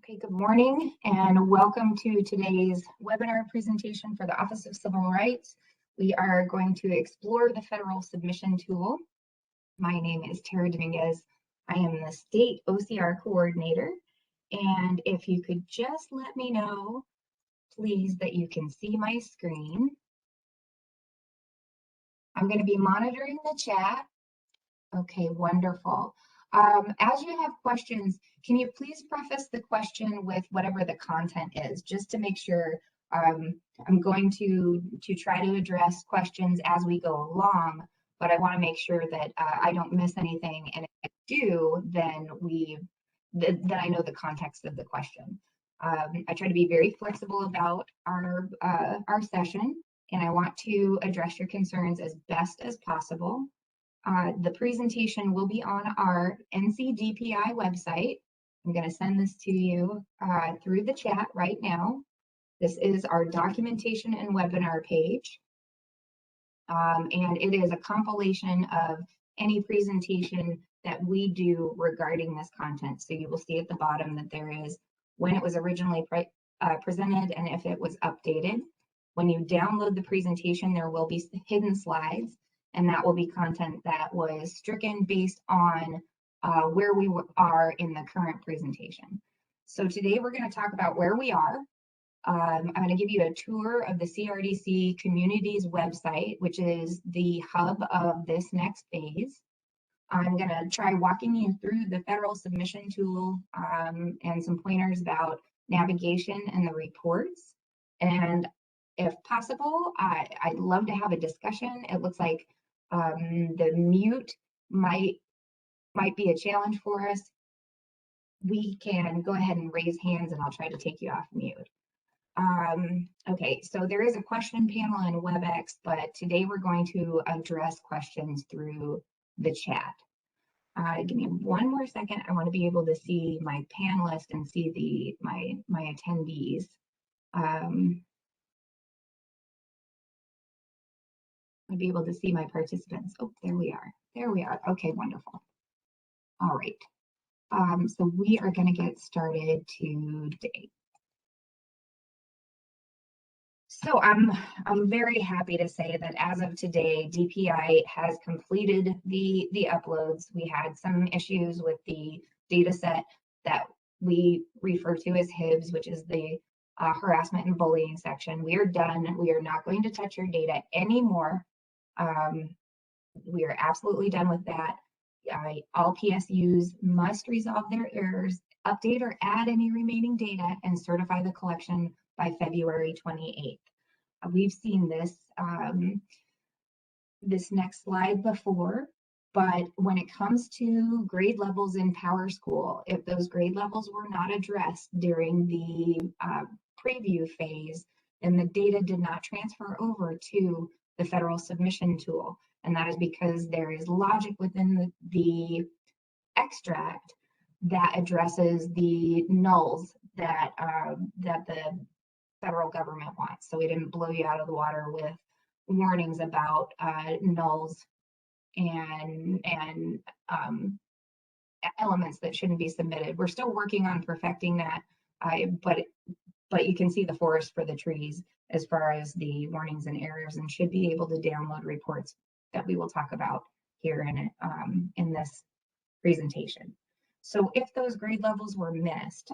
Okay, good morning and welcome to today's webinar presentation for the Office of Civil Rights. We are going to explore the federal submission tool. My name is Tara Dominguez. I am the state OCR coordinator. And if you could just let me know, please, that you can see my screen. I'm going to be monitoring the chat. Okay, wonderful. As you have questions, can you please preface the question with whatever the content is, just to make sure I'm going to try to address questions as we go along, but I want to make sure that I don't miss anything, and if I do, then that I know the context of the question. I try to be very flexible about our session, and I want to address your concerns as best as possible. The presentation will be on our NCDPI website. I'm going to send this to you through the chat right now. This is our documentation and webinar page. And it is a compilation of any presentation that we do regarding this content. So you will see at the bottom that there is when it was originally presented and if it was updated. When you download the presentation, there will be hidden slides, and that will be content that was stricken based on where we are in the current presentation. So today we're going to talk about where we are. I'm going to give you a tour of the CRDC Communities website, which is the hub of this next phase. I'm going to try walking you through the federal submission tool and some pointers about navigation and the reports. And if possible, I'd love to have a discussion. It looks like the mute might be a challenge for us. We can go ahead and raise hands and I'll try to take you off mute. Okay, so there is a question panel in WebEx, but today we're going to address questions through the chat. Give me one more second. I want to be able to see my panelists and see my attendees. I'll be able to see my participants. Oh, there we are. There we are. Okay, wonderful. All right. So we are going to get started today. So I'm very happy to say that as of today, DPI has completed the uploads. We had some issues with the data set that we refer to as Hibs, which is the harassment and bullying section. We are done. We are not going to touch your data anymore. We are absolutely done with that. All PSUs must resolve their errors, update or add any remaining data, and certify the collection by February 28th. We've seen this this next slide before, but when it comes to grade levels in PowerSchool, if those grade levels were not addressed during the preview phase, then the data did not transfer over to the federal submission tool. And that is because there is logic within the extract that addresses the nulls that the federal government wants. So we didn't blow you out of the water with warnings about nulls and elements that shouldn't be submitted. We're still working on perfecting that, but you can see the forest for the trees as far as the warnings and errors, and should be able to download reports that we will talk about here in this presentation. So if those grade levels were missed,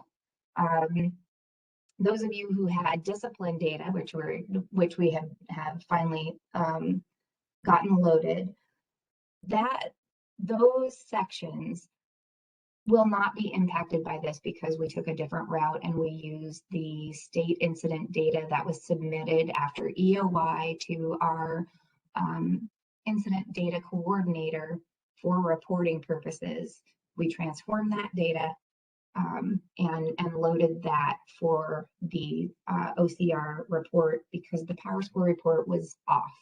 those of you who had discipline data, which we have finally gotten loaded, those sections will not be impacted by this because we took a different route and we used the state incident data that was submitted after EOI to our incident data coordinator for reporting purposes. We transformed that data and loaded that for the OCR report because the PowerSchool report was off.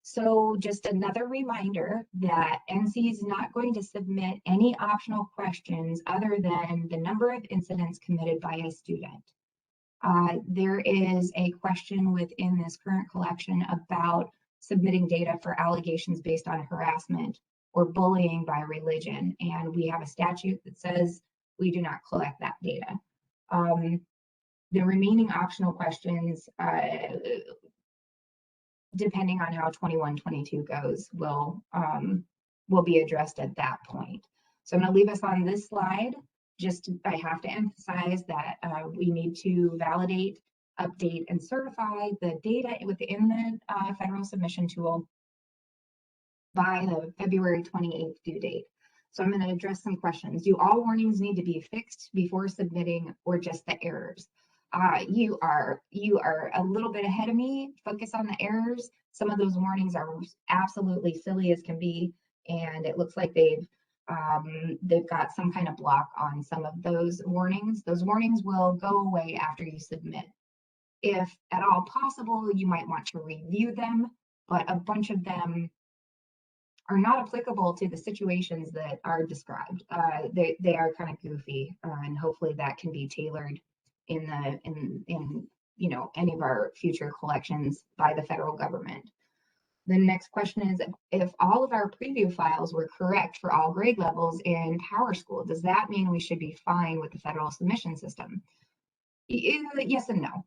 So just another reminder that NC is not going to submit any optional questions other than the number of incidents committed by a student. There is a question within this current collection about submitting data for allegations based on harassment or bullying by religion. And we have a statute that says we do not collect that data. The remaining optional questions, depending on how 21-22 goes, will be addressed at that point. So I'm going to leave us on this slide. I have to emphasize that we need to validate, update, and certify the data within the federal submission tool by the February 28th due date. So I'm going to address some questions. Do all warnings need to be fixed before submitting, or just the errors? You are a little bit ahead of me. Focus on the errors. Some of those warnings are absolutely silly as can be, and it looks like they've got some kind of block on some of those warnings. Those warnings will go away after you submit. If at all possible, you might want to review them, but a bunch of them are not applicable to the situations that are described. They are kind of goofy, and hopefully that can be tailored in any of our future collections by the federal government. The next question is, if all of our preview files were correct for all grade levels in PowerSchool, does that mean we should be fine with the federal submission system? Yes and no.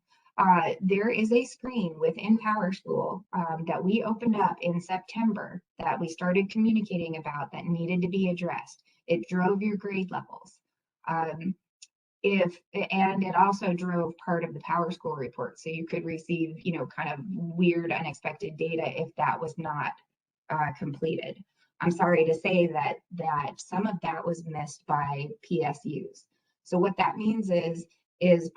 There is a screen within PowerSchool that we opened up in September that we started communicating about that needed to be addressed. It drove your grade levels. And it also drove part of the PowerSchool report. So you could receive, kind of weird, unexpected data if that was not completed. I'm sorry to say that some of that was missed by PSUs. So what that means is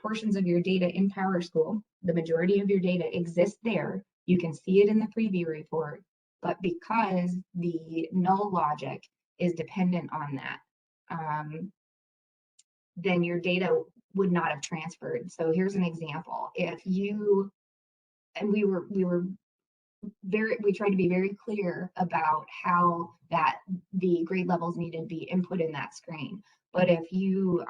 portions of your data in PowerSchool, the majority of your data exists there. You can see it in the preview report, but because the null logic is dependent on that, then your data would not have transferred. So here's an example. We tried to be very clear about how the grade levels needed to be input in that screen. But if you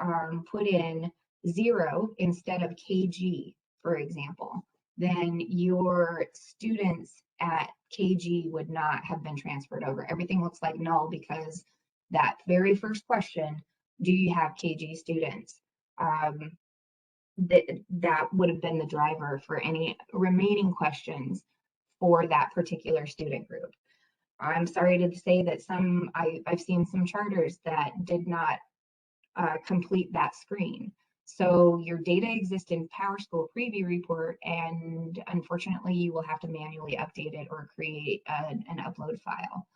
put in 0 instead of KG, for example, then your students at KG would not have been transferred over. Everything looks like null because that very first question, do you have KG students? That would have been the driver for any remaining questions for that particular student group. I'm sorry to say that I've seen some charters that did not complete that screen. So your data exists in PowerSchool preview report, and unfortunately you will have to manually update it or create an upload file.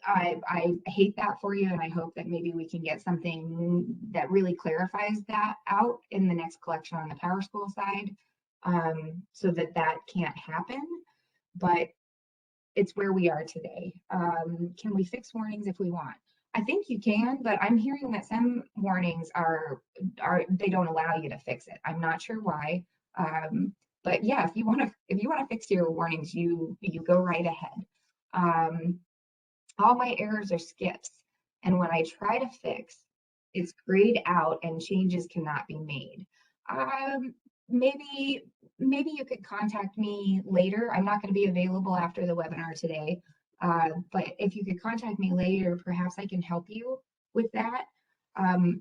I hate that for you, and I hope that maybe we can get something that really clarifies that out in the next collection on the PowerSchool side, so that can't happen, but it's where we are today. Can we fix warnings if we want? I think you can, but I'm hearing that some warnings they don't allow you to fix it. I'm not sure why, but yeah, if you want to fix your warnings, you go right ahead. All my errors are skips, and when I try to fix, it's grayed out and changes cannot be made. Maybe you could contact me later. I'm not going to be available after the webinar today, but if you could contact me later, perhaps I can help you with that.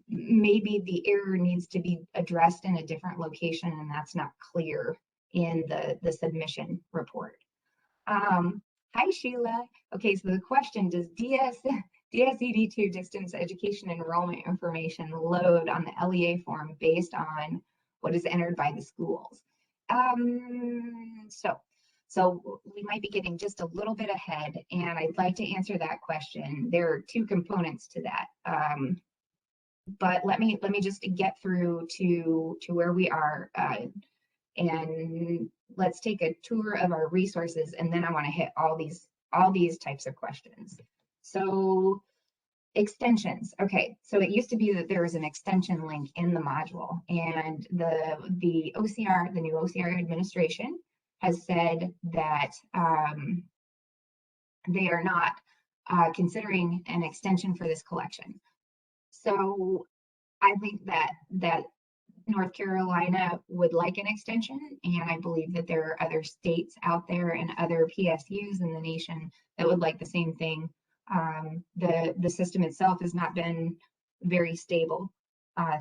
Maybe the error needs to be addressed in a different location, and that's not clear in the submission report. Hi, Sheila. Okay, so the question, does DSED2 distance education enrollment information load on the LEA form based on what is entered by the schools? So we might be getting just a little bit ahead, and I'd like to answer that question. There are two components to that. But let me just get through to where we are, and let's take a tour of our resources, and then I want to hit all these types of questions. So extensions. Okay, so it used to be that there was an extension link in the module, and the new OCR administration has said that they are not considering an extension for this collection. So I think that North Carolina would like an extension, and I believe that there are other states out there and other PSUs in the nation that would like the same thing. The system itself has not been very stable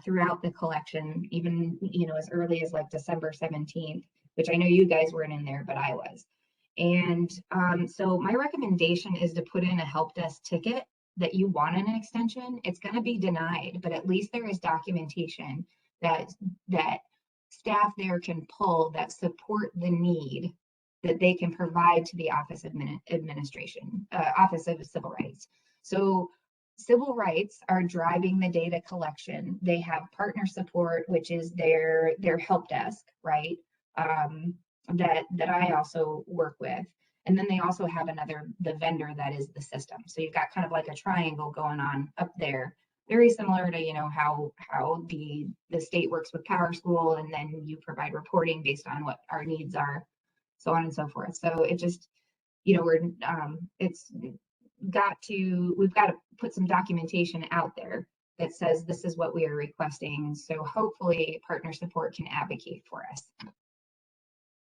throughout the collection, even as early as like December 17th, which I know you guys weren't in there, but I was. And so my recommendation is to put in a help desk ticket that you want an extension. It's going to be denied, but at least there is documentation that staff there can pull that support the need that they can provide to the Office of Office of Civil Rights. So civil rights are driving the data collection. They have partner support, which is their help desk, right? That I also work with. And then they also have the vendor that is the system. So you've got kind of like a triangle going on up there, very similar to how the state works with PowerSchool, and then you provide reporting based on what our needs are, so on and so forth. So it just, we've got to put some documentation out there that says this is what we are requesting. So hopefully partner support can advocate for us.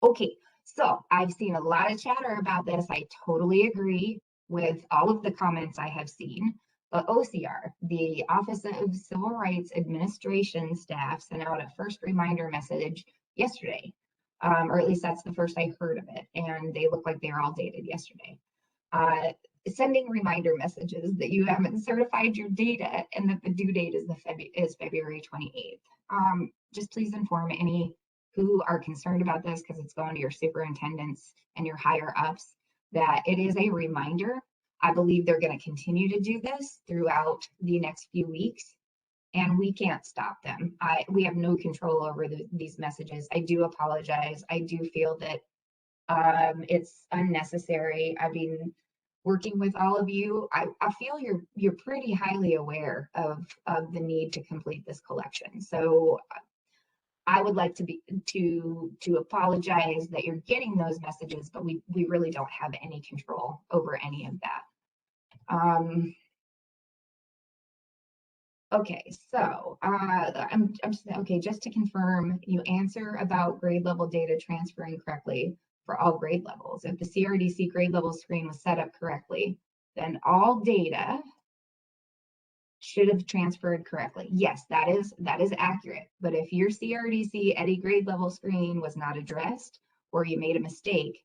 Okay, so I've seen a lot of chatter about this. I totally agree with all of the comments I have seen. But OCR, the Office of Civil Rights Administration staff, sent out a first reminder message yesterday, or at least that's the first I heard of it, and they look like they're all dated yesterday. Sending reminder messages that you haven't certified your data and that the due date is February 28th. Just please inform any who are concerned about this, because it's going to your superintendents and your higher ups, that it is a reminder. I believe they're going to continue to do this throughout the next few weeks, and we can't stop them. We have no control over these messages. I do apologize. I do feel that it's unnecessary. I mean, working with all of you, I feel you're pretty highly aware of the need to complete this collection. So I would like to apologize that you're getting those messages, but we really don't have any control over any of that. Okay, so I'm just okay. Just to confirm, you answer about grade level data transferring correctly for all grade levels. If the CRDC grade level screen was set up correctly, then all data should have transferred correctly. Yes, that is accurate. But if your CRDC Eddy grade level screen was not addressed, or you made a mistake,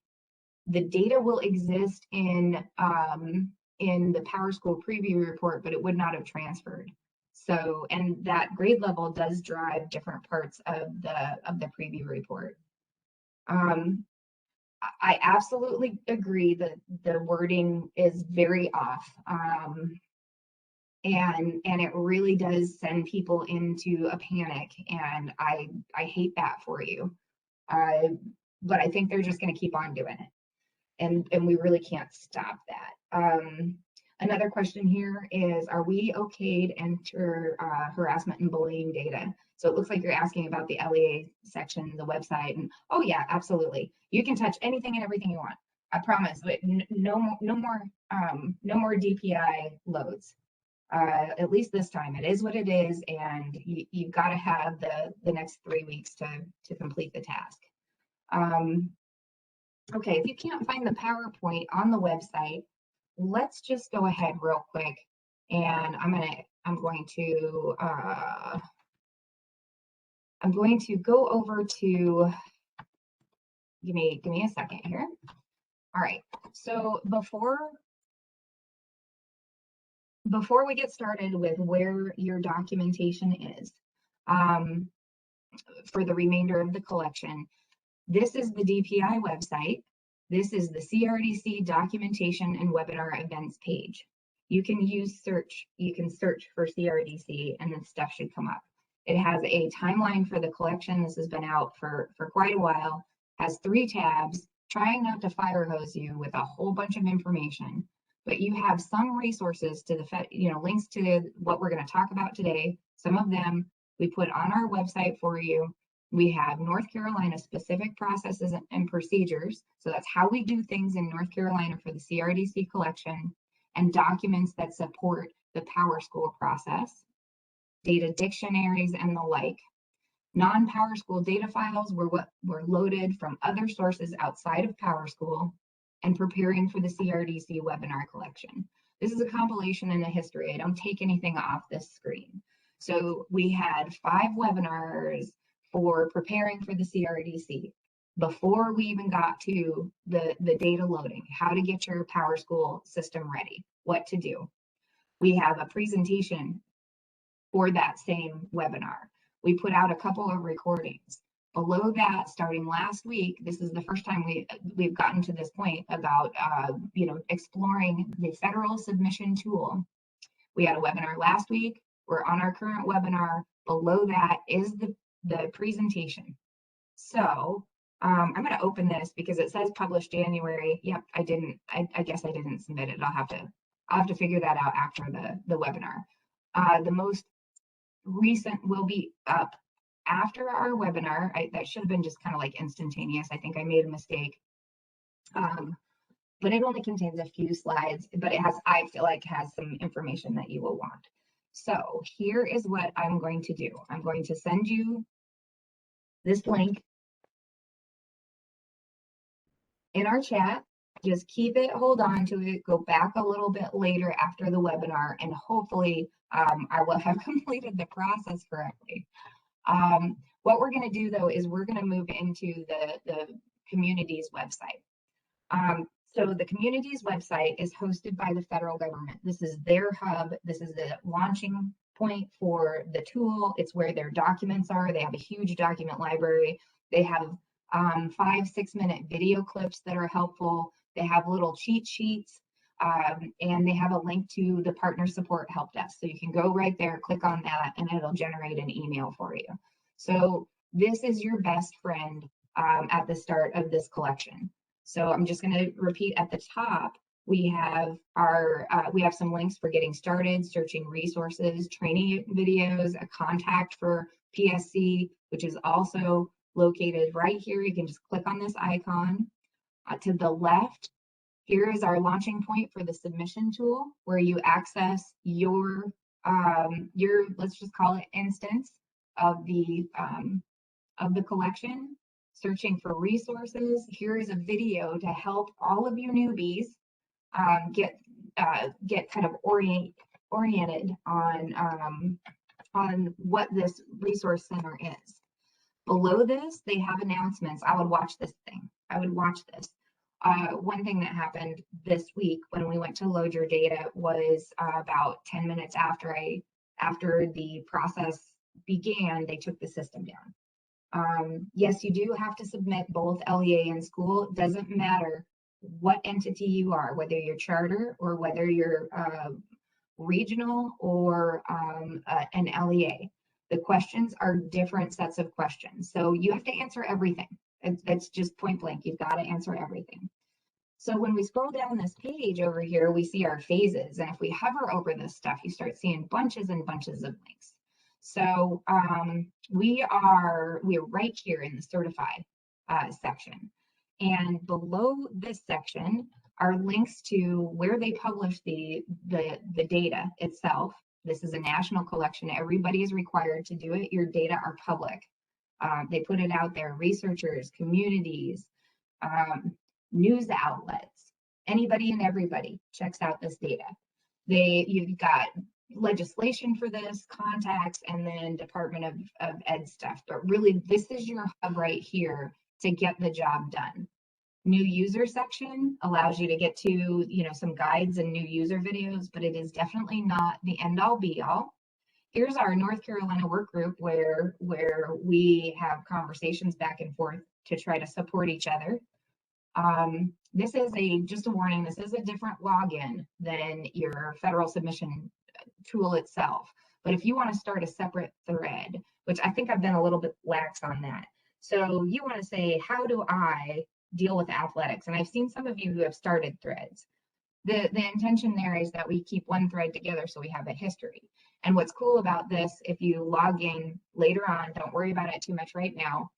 the data will exist in the PowerSchool preview report, but it would not have transferred. So, and that grade level does drive different parts of the preview report. I absolutely agree that the wording is very off. And it really does send people into a panic, and I hate that for you. But I think they're just going to keep on doing it, and we really can't stop that. Another question here is, are we okay to enter harassment and bullying data? So it looks like you're asking about the LEA section, the website, and oh yeah, absolutely. You can touch anything and everything you want. I promise. But no more DPI loads. At least this time. It is what it is, and you've got to have the next 3 weeks to complete the task. Okay, if you can't find the PowerPoint on the website, let's just go ahead real quick, and I'm going to go over to, give me a second here. All right, so before we get started with where your documentation is for the remainder of the collection, this is the DPI website. This is the CRDC documentation and webinar events page. You can search for CRDC and then stuff should come up. It has a timeline for the collection. This has been out for quite a while, has 3 tabs, trying not to fire hose you with a whole bunch of information. But you have some resources to links to what we're going to talk about today. Some of them we put on our website for you. We have North Carolina specific processes and procedures. So that's how we do things in North Carolina for the CRDC collection, and documents that support the PowerSchool process, data dictionaries and the like. Non-PowerSchool data files were loaded from other sources outside of PowerSchool and preparing for the CRDC webinar collection. This is a compilation and a history. I don't take anything off this screen. So we had 5 webinars for preparing for the CRDC before we even got to the data loading, how to get your PowerSchool system ready, what to do. We have a presentation for that same webinar. We put out a couple of recordings. Below that, starting last week, this is the first time we've gotten to this point about exploring the federal submission tool. We had a webinar last week. We're on our current webinar. Below that is the presentation. So I'm going to open this because it says published January. Yep, I didn't. I guess I didn't submit it. I'll have to figure that out after the webinar. The most recent will be up after our webinar. That should have been just kind of like instantaneous. I think I made a mistake. But it only contains a few slides, but it has, I feel like, has some information that you will want. So here is what I'm going to do. I'm going to send you this link in our chat. Just keep it, hold on to it, go back a little bit later after the webinar, and hopefully I will have completed the process correctly. What we're going to do, though, is we're going to move into the community's website. So the community's website is hosted by the federal government. This is their hub. This is the launching point for the tool. It's where their documents are. They have a huge document library. They have 5-6 minute video clips that are helpful. They have little cheat sheets, and they have a link to the partner support help desk. So you can go right there, click on that, and it'll generate an email for you. So this is your best friend at the start of this collection. So I'm just going to repeat at the top. We have some links for getting started, searching resources, training videos, a contact for PSC, which is also located right here. You can just click on this icon. To the left, here is our launching point for the submission tool, where you access your let's just call it instance of the collection. Searching for resources. Here is a video to help all of you newbies get kind of oriented on what this resource center is. Below this, they have announcements. I would watch this thing. I would watch this. One thing that happened this week when we went to load your data was about 10 minutes after the process began, they took the system down. Yes, you do have to submit both LEA and school. It doesn't matter what entity you are, whether you're charter or whether you're regional or an LEA. The questions are different sets of questions. So you have to answer everything. It's just point blank. You've got to answer everything. So when we scroll down this page over here, we see our phases. And if we hover over this stuff, you start seeing bunches and bunches of links. So we are right here in the certified section. And below this section are links to where they publish the data itself. This is a national collection. Everybody is required to do it. Your data are public. They put it out there. Researchers, communities, news outlets, anybody and everybody checks out this data. You've got legislation for this, contacts, and then Department of Ed stuff. But really, this is your hub right here to get the job done. New user section allows you to get to some guides and new user videos, but it is definitely not the end all be all. Here's our North Carolina work group where we have conversations back and forth to try to support each other. This is just a warning, this is a different login than your federal submission tool itself. But if you want to start a separate thread, which I think I've been a little bit lax on that. So you want to say, how do I deal with athletics? And I've seen some of you who have started threads. The intention there is that we keep one thread together so we have a history. And what's cool about this, if you log in later on, don't worry about it too much right now,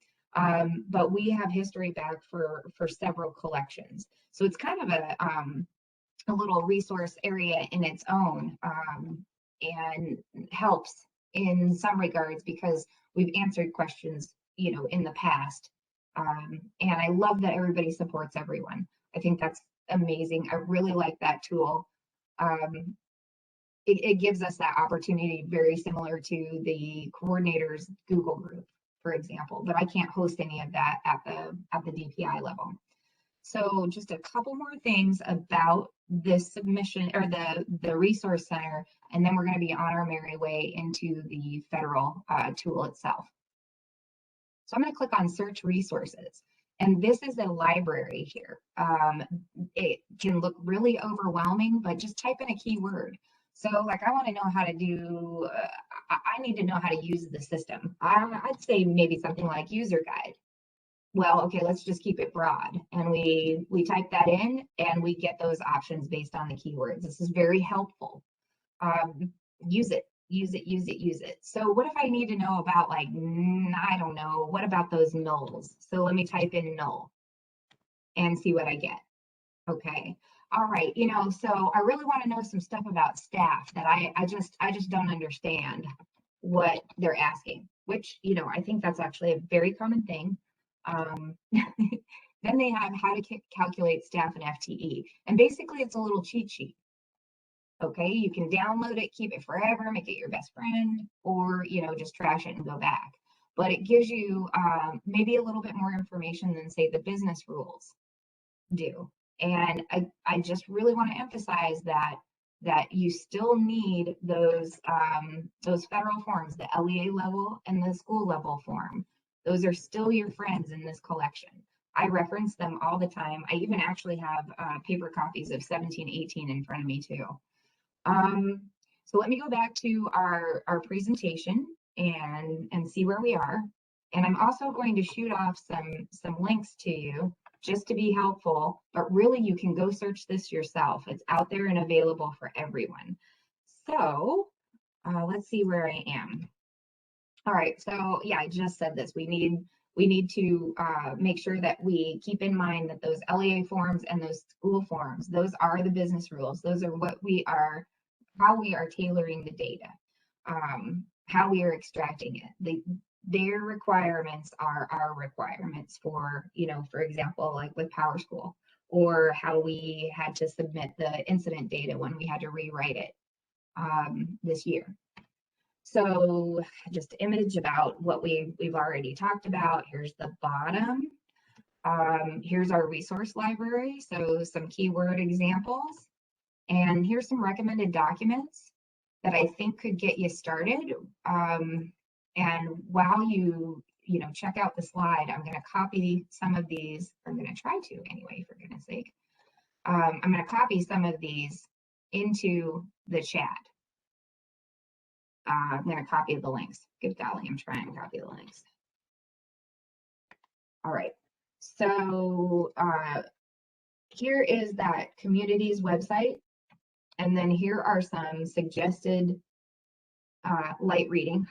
but we have history back for several collections. So it's kind of a little resource area in its own, and helps in some regards because we've answered questions, in the past. And I love that everybody supports everyone. I think that's amazing. I really like that tool. it gives us that opportunity, very similar to the coordinators Google group, for example, but I can't host any of that at the DPI level. So just a couple more things about this submission, or the resource center, and then we're going to be on our merry way into the federal tool itself. So I'm going to click on search resources, and this is a library here. It can look really overwhelming, but just type in a keyword. So like, I want to know how to do, I need to know how to use the system. I'd say maybe something like user guide. Well, okay, let's just keep it broad. And we type that in and we get those options based on the keywords. This is very helpful. Use it, use it, use it, use it. So what if I need to know about, like, I don't know, what about those nulls? So let me type in null and see what I get. Okay. All right. You know, so I really want to know some stuff about staff that I just don't understand what they're asking, which, you know, I think that's actually a very common thing. Then they have how to calculate staff and FTE. And basically it's a little cheat sheet. Okay, you can download it, keep it forever, make it your best friend, or, you know, just trash it and go back. But it gives you maybe a little bit more information than, say, the business rules do. And I just really want to emphasize that you still need those federal forms, the LEA level and the school level form. Those are still your friends in this collection. I reference them all the time. I even actually have paper copies of 17, 18 in front of me too. So let me go back to our presentation and see where we are. And I'm also going to shoot off some links to you just to be helpful, but really you can go search this yourself. It's out there and available for everyone. So let's see where I am. All right, so yeah, I just said this. We need to make sure that we keep in mind that those LEA forms and those school forms, those are the business rules. Those are what we are, how we are tailoring the data, how we are extracting it. Their requirements are our requirements for, you know, for example, like with PowerSchool, or how we had to submit the incident data when we had to rewrite it this year. So just an image about what we've already talked about. Here's the bottom. Here's our resource library. So some keyword examples. And here's some recommended documents that I think could get you started. And while you know, check out the slide, I'm going to copy some of these. I'm going to try to anyway, for goodness sake. I'm going to copy some of these into the chat. I'm going to copy the links. Good golly, I'm trying to copy the links. All right. So here is that community's website. And then here are some suggested light reading,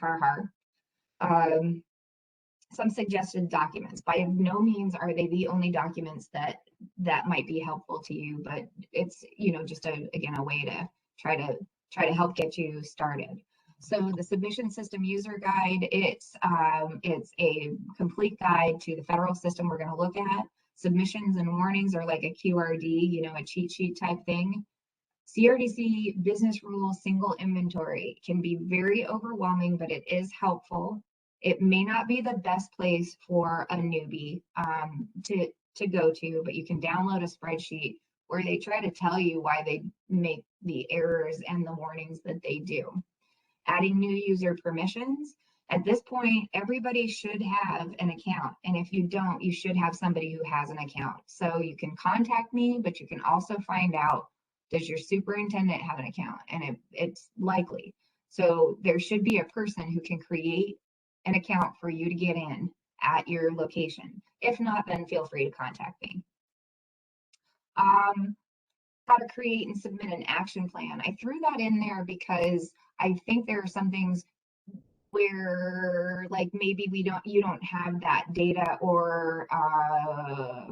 some suggested documents. By no means are they the only documents that might be helpful to you, but it's, you know, just again a way to try to help get you started. So the submission system user guide, it's a complete guide to the federal system we're going to look at. Submissions and warnings are like a QRD, you know, a cheat sheet type thing. CRDC business rules single inventory can be very overwhelming, but it is helpful. It may not be the best place for a newbie to go to, but you can download a spreadsheet where they try to tell you why they make the errors and the warnings that they do. Adding new user permissions. At this point, everybody should have an account. And if you don't, you should have somebody who has an account. So you can contact me, but you can also find out, does your superintendent have an account? And it's likely. So there should be a person who can create an account for you to get in at your location. If not, then feel free to contact me. How to create and submit an action plan. I threw that in there because I think there are some things where, like, maybe you don't have that data, or I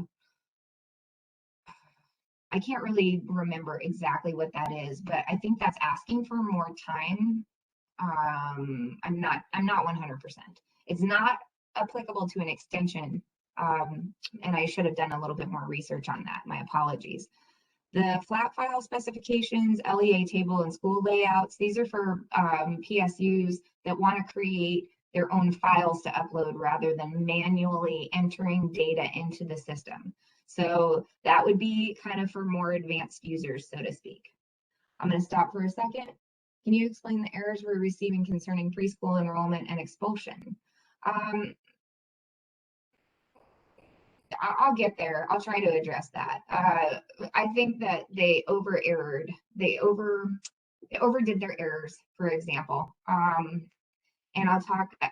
can't really remember exactly what that is, but I think that's asking for more time. I'm not 100%. It's not applicable to an extension, and I should have done a little bit more research on that. My apologies. The flat file specifications, LEA table, and school layouts, these are for PSUs that want to create their own files to upload rather than manually entering data into the system. So that would be kind of for more advanced users, so to speak. I'm going to stop for a second. Can you explain the errors we're receiving concerning preschool enrollment and expulsion? I'll get there. I'll try to address that. I think that they over-errored. They overdid their errors, for example. And I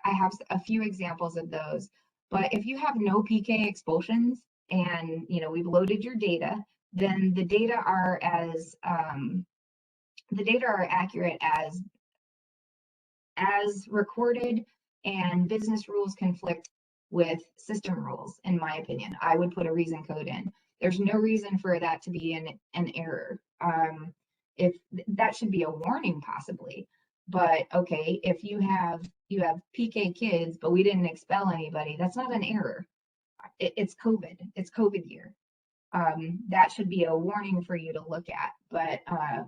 have a few examples of those. But if you have no PK expulsions and we've loaded your data, then the data are accurate as recorded, and business rules conflict with system rules, in my opinion. I would put a reason code in. There's no reason for that to be an error. If that should be a warning possibly, but okay, if you have PK kids, but we didn't expel anybody, that's not an error. It's COVID year. That should be a warning for you to look at. But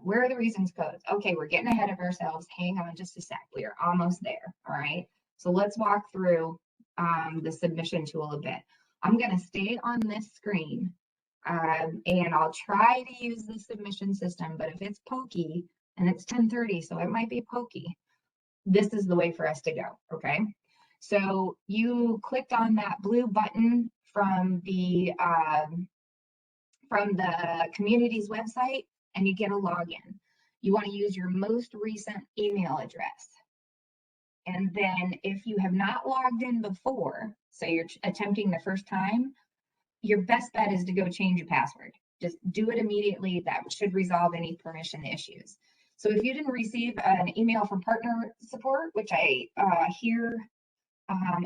where are the reasons codes? Okay, we're getting ahead of ourselves. Hang on just a sec. We are almost there. All right. So let's walk through the submission tool a bit. I'm going to stay on this screen and I'll try to use the submission system. But if it's pokey, and it's 10:30, so it might be pokey, this is the way for us to go. Okay. So you clicked on that blue button from the community's website and you get a login. You want to use your most recent email address. And then if you have not logged in before, so you're attempting the first time, your best bet is to go change your password. Just do it immediately. That should resolve any permission issues. So if you didn't receive an email from partner support, which I hear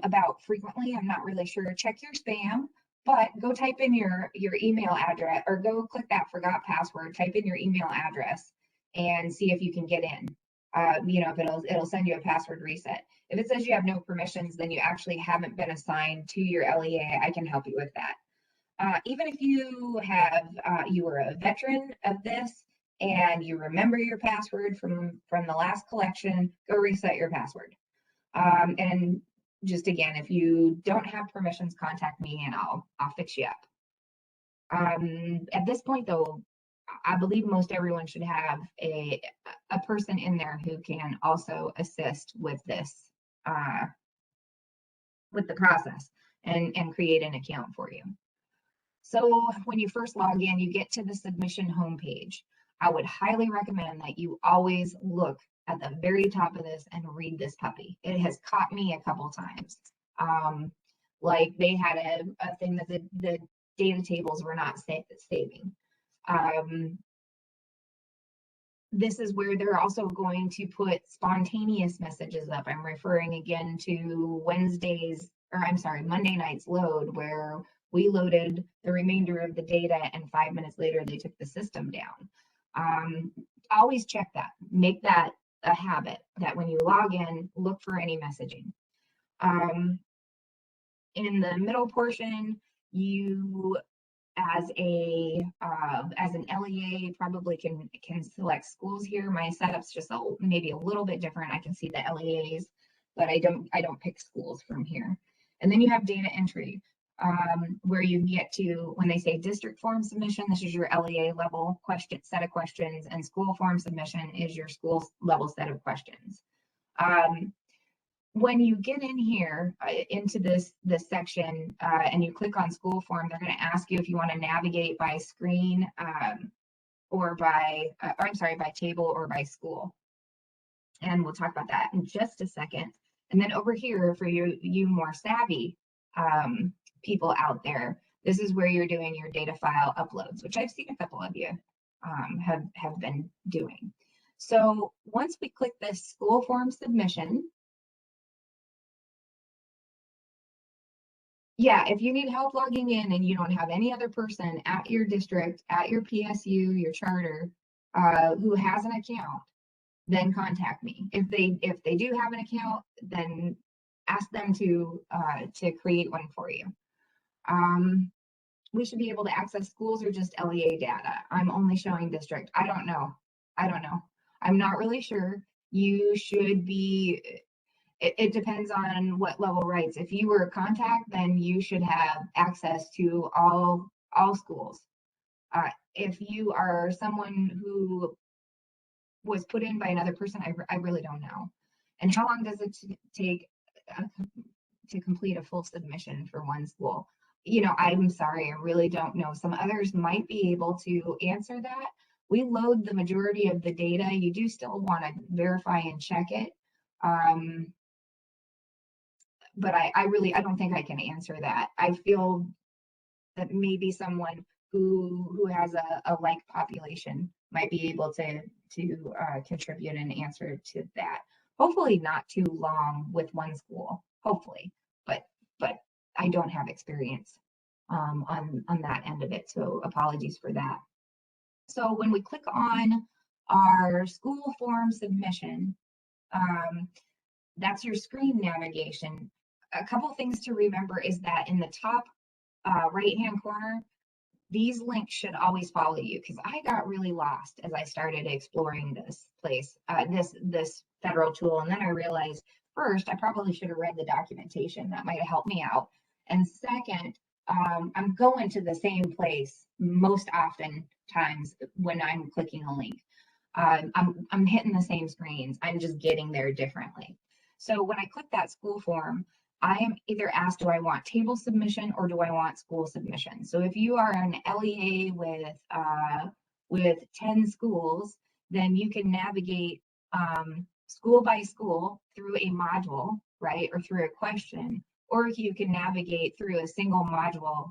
about frequently, I'm not really sure, check your spam. But go type in your email address, or go click that forgot password, type in your email address and see if you can get in. If it'll send you a password reset. If it says you have no permissions, then you actually haven't been assigned to your LEA. I can help you with that. Even if you were a veteran of this and you remember your password from the last collection, go reset your password. And just again, if you don't have permissions, contact me and I'll fix you up. At this point though, I believe most everyone should have a person in there who can also assist with this, with the process and create an account for you. So when you first log in, you get to the submission homepage. I would highly recommend that you always look at the very top of this and read this puppy. It has caught me a couple times. Like they had a thing that the data tables were not saving. This is where they're also going to put spontaneous messages up. I'm referring again to Monday night's load, where we loaded the remainder of the data and 5 minutes later they took the system down. Always check that. Make that a habit, that when you log in, look for any messaging. In the middle portion, you as an LEA probably can select schools here. My setup's just maybe a little bit different. I can see the LEAs, but I don't pick schools from here. And then you have data entry, where you get to, when they say district form submission, this is your LEA level set of questions, and school form submission is your school level set of questions. When you get in here into this section and you click on school form, they're going to ask you if you want to navigate by screen or by table or by school. And we'll talk about that in just a second. And then over here, for you more savvy people out there, this is where you're doing your data file uploads, which I've seen a couple of you have been doing. So once we click this school form submission, yeah, if you need help logging in and you don't have any other person at your district, at your PSU, your charter, who has an account, then contact me. If they do have an account, then ask them to create one for you. we should be able to access schools or just LEA data. I'm only showing district. I don't know. I don't know. I'm not really sure. You should be, it depends on what level rights. If you were a contact, then you should have access to all schools. If you are someone who was put in by another person, I really don't know. And how long does it take to complete a full submission for one school? I'm sorry, I really don't know. Some others might be able to answer that. We load the majority of the data. You do still want to verify and check it. But I don't think I can answer that. I feel that maybe someone who has a like population might be able to contribute an answer to that. Hopefully not too long with one school, hopefully, but I don't have experience on that end of it, so apologies for that. So when we click on our school form submission, that's your screen navigation. A couple things to remember is that in the top right hand corner, these links should always follow you, because I got really lost as I started exploring this place, this federal tool. And then I realized, first, I probably should have read the documentation. That might have helped me out. And second, I'm going to the same place most often times when I'm clicking a link. I'm hitting the same screens. I'm just getting there differently. So when I click that school form, I am either asked, do I want table submission or do I want school submission? So if you are an LEA with 10 schools, then you can navigate school by school through a module, right? Or through a question, or you can navigate through a single module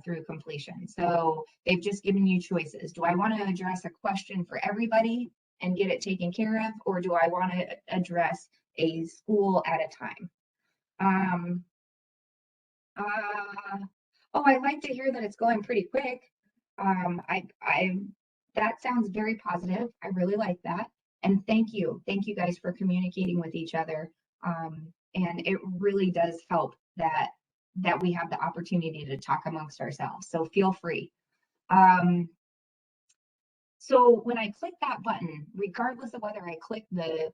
through completion. So they've just given you choices. Do I want to address a question for everybody and get it taken care of? Or do I want to address a school at a time? Oh, I like to hear that it's going pretty quick. That sounds very positive. I really like that. And thank you guys for communicating with each other. And it really does help that we have the opportunity to talk amongst ourselves. So feel free. So when I click that button, regardless of whether I click the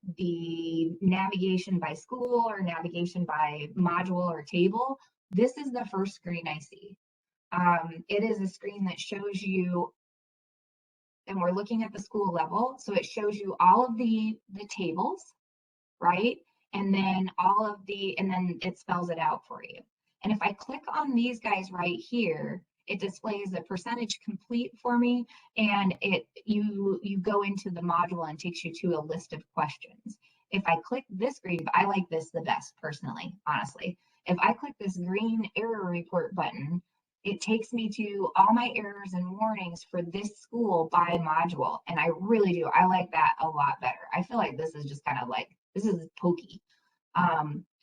navigation by school or navigation by module or table, this is the first screen I see. It is a screen that shows you, and we're looking at the school level, so it shows you all of the tables, right? And then and then it spells it out for you. And if I click on these guys right here, it displays the percentage complete for me, and you go into the module and takes you to a list of questions. If I click this green, I like this the best personally, honestly. If I click this green error report button, it takes me to all my errors and warnings for this school by module. And I really do. I like that a lot better. I feel like this is just kind of like, this is pokey.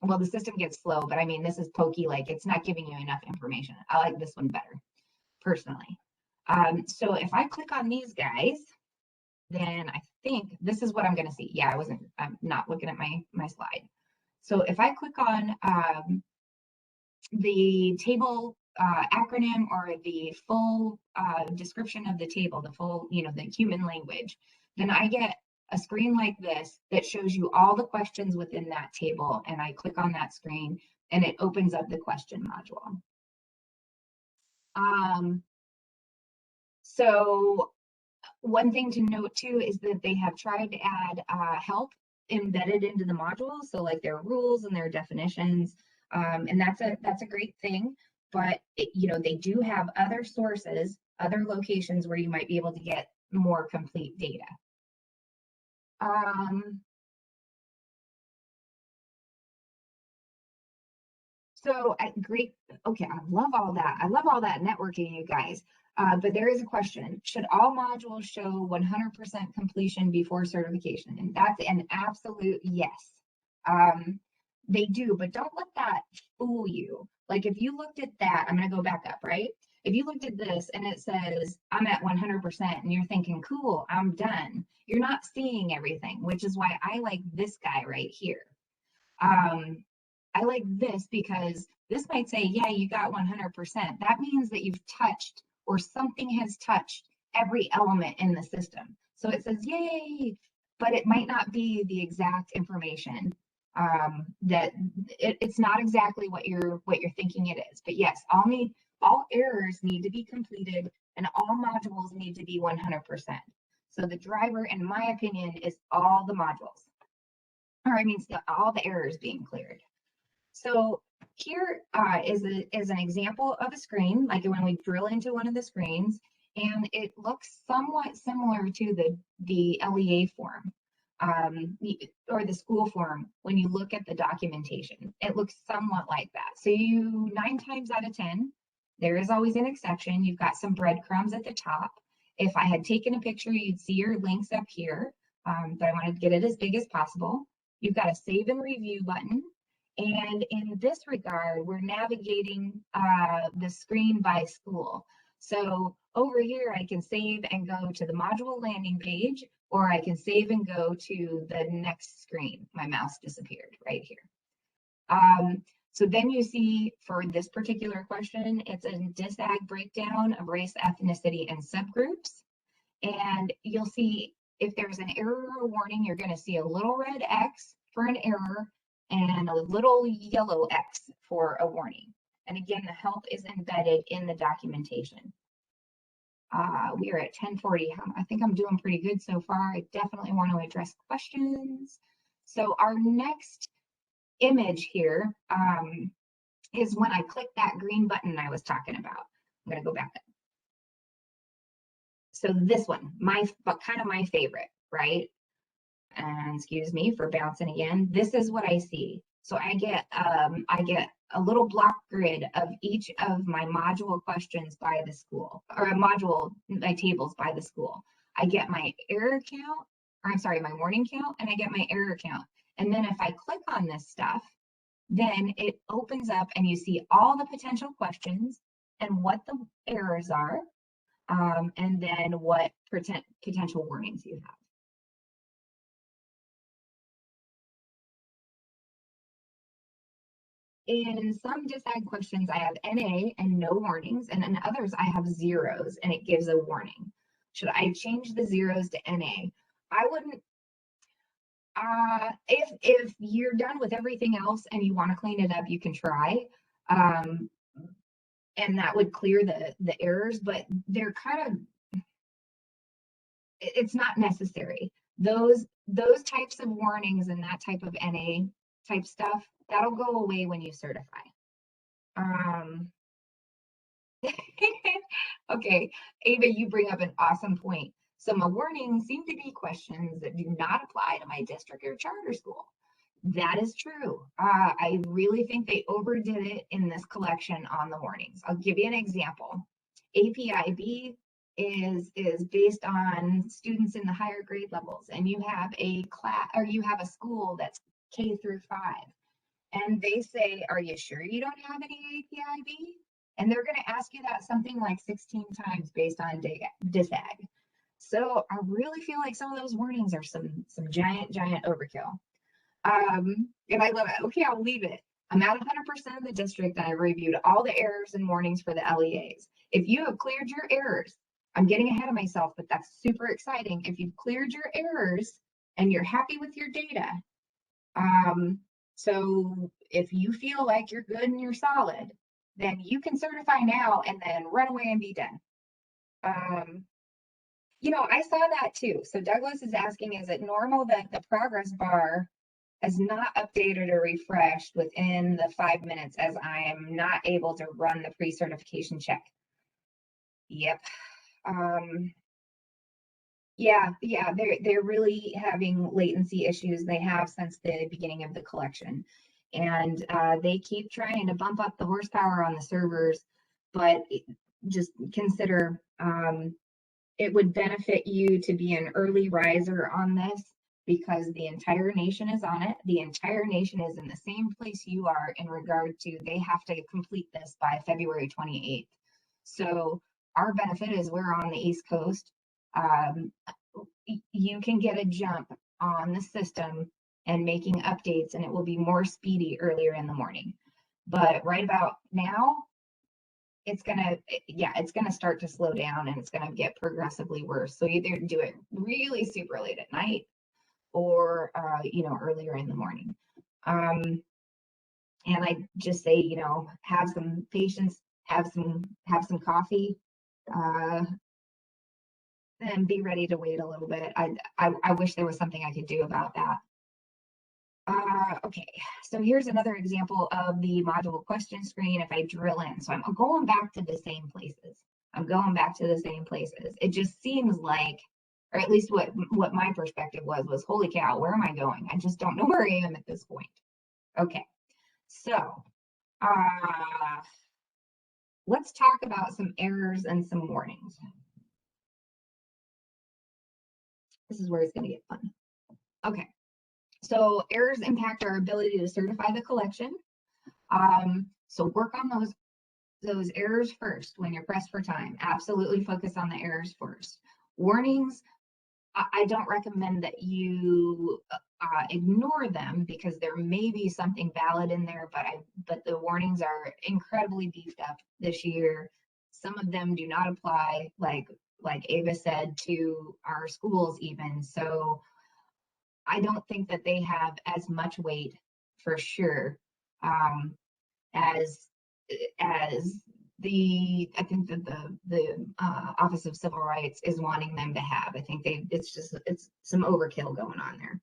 Well, the system gets slow, but I mean, this is pokey, like it's not giving you enough information. I like this one better, personally. So if I click on these guys, then I think this is what I'm gonna see. Yeah, I'm not looking at my slide. So if I click on the table acronym or the full description of the table, the full, the human language, then I get a screen like this that shows you all the questions within that table. And I click on that screen and it opens up the question module. So one thing to note too is that they have tried to add help embedded into the module. So like their rules and their definitions. And that's a great thing, but they do have other sources, other locations where you might be able to get more complete data. So great. Okay, I love all that. I love all that networking, you guys. But there is a question. Should all modules show 100% completion before certification? And that's an absolute yes. They do, but don't let that fool you. Like if you looked at that, I'm going to go back up, right? If you looked at this and it says, I'm at 100% and you're thinking, cool, I'm done. You're not seeing everything, which is why I like this guy right here. I like this because This might say, yeah, you got 100%. That means that you've touched or something has touched every element in the system. So it says, yay, but it might not be the exact information that it's not exactly what you're thinking it is. But yes, all errors need to be completed and all modules need to be 100%. So the driver, in my opinion, is all the modules, or I mean, all the errors being cleared. So here is an example of a screen, like when we drill into one of the screens, and it looks somewhat similar to the LEA form or the school form when you look at the documentation. It looks somewhat like that. So 9 times out of 10, there is always an exception. You've got some breadcrumbs at the top. If I had taken a picture, you'd see your links up here, but I wanted to get it as big as possible. You've got a save and review button. And in this regard, we're navigating the screen by school. So over here, I can save and go to the module landing page, or I can save and go to the next screen. My mouse disappeared right here. So then you see for this particular question, it's a DISAG breakdown of race, ethnicity, and subgroups. And you'll see if there's an error or warning, you're going to see a little red X for an error and a little yellow X for a warning. And again, the help is embedded in the documentation. We are at 10:40. I think I'm doing pretty good so far. I definitely want to address questions. So our next image here is when I click that green button I was talking about. I'm going to go back. So this one, kind of my favorite, right? And excuse me for bouncing again. This is what I see. So I get a little block grid of each of my module questions by the school, or my tables by the school. I get my error count, or I'm sorry, my warning count, and I get my error count. And then if I click on this stuff, then it opens up and you see all the potential questions and what the errors are, and then what potential warnings you have. In some DISAG questions, I have NA and no warnings, and in others, I have zeros and it gives a warning. Should I change the zeros to NA? I wouldn't. If you're done with everything else and you want to clean it up, you can try. And that would clear the errors, but they're it's not necessary. Those types of warnings and that type of NA type stuff, that'll go away when you certify. Okay, Ava, you bring up an awesome point. So my warnings seem to be questions that do not apply to my district or charter school. That is true. I really think they overdid it in this collection on the warnings. I'll give you an example. APIB is based on students in the higher grade levels, and you have a class, or you have a school that's K through 5, and they say, are you sure you don't have any APIB? And they're going to ask you that something like 16 times based on DISAG. So I really feel like some of those warnings are some giant overkill. And I love it. Okay, I'll leave it. I'm at 100% of the district, and I reviewed all the errors and warnings for the LEAs. If you have cleared your errors, I'm getting ahead of myself, but that's super exciting. If you've cleared your errors and you're happy with your data, so if you feel like you're good and you're solid, then you can certify now and then run away and be done. You know, I saw that too. So Douglas is asking, is it normal that the progress bar is not updated or refreshed within the 5 minutes as I am not able to run the pre-certification check? Yep. Yeah, they're really having latency issues. They have since the beginning of the collection. And they keep trying to bump up the horsepower on the servers, but just consider it would benefit you to be an early riser on this, because the entire nation is on it. The entire nation is in the same place you are in regard to they have to complete this by February 28th. So our benefit is we're on the East Coast. You can get a jump on the system and making updates, and it will be more speedy earlier in the morning. But right about now, it's gonna start to slow down and it's gonna get progressively worse. So either do it really super late at night or earlier in the morning. And I just say, have some patience, have some coffee, uh, and be ready to wait a little bit. I wish there was something I could do about that. Okay, so here's another example of the module question screen if I drill in. So I'm going back to the same places. I'm going back to the same places. It just seems like, or at least what my perspective was, holy cow, where am I going? I just don't know where I am at this point. Okay, so let's talk about some errors and some warnings. This is where it's going to get fun. Okay, so errors impact our ability to certify the collection. So work on those errors first when you're pressed for time. Absolutely focus on the errors first. Warnings, I don't recommend that you ignore them because there may be something valid in there, but the warnings are incredibly beefed up this year. Some of them do not apply, like Ava said, to our schools even. So I don't think that they have as much weight for sure as I think that the Office of Civil Rights is wanting them to have. I think it's some overkill going on there,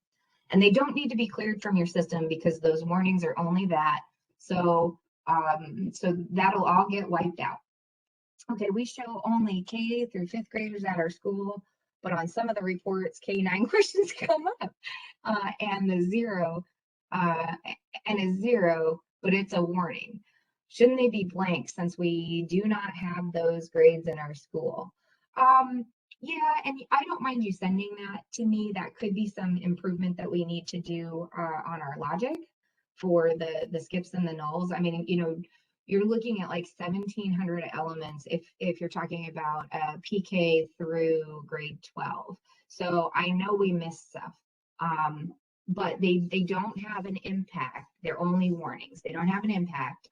and they don't need to be cleared from your system because those warnings are only that. So that'll all get wiped out. Okay, we show only K through 5th graders at our school, but on some of the reports, K9 questions come up, and a zero, but it's a warning. Shouldn't they be blank since we do not have those grades in our school? Yeah, and I don't mind you sending that to me. That could be some improvement that we need to do on our logic for the skips and the nulls. I mean, you're looking at like 1,700 elements if you're talking about PK through grade 12. So I know we missed stuff, but they don't have an impact. They're only warnings. They don't have an impact.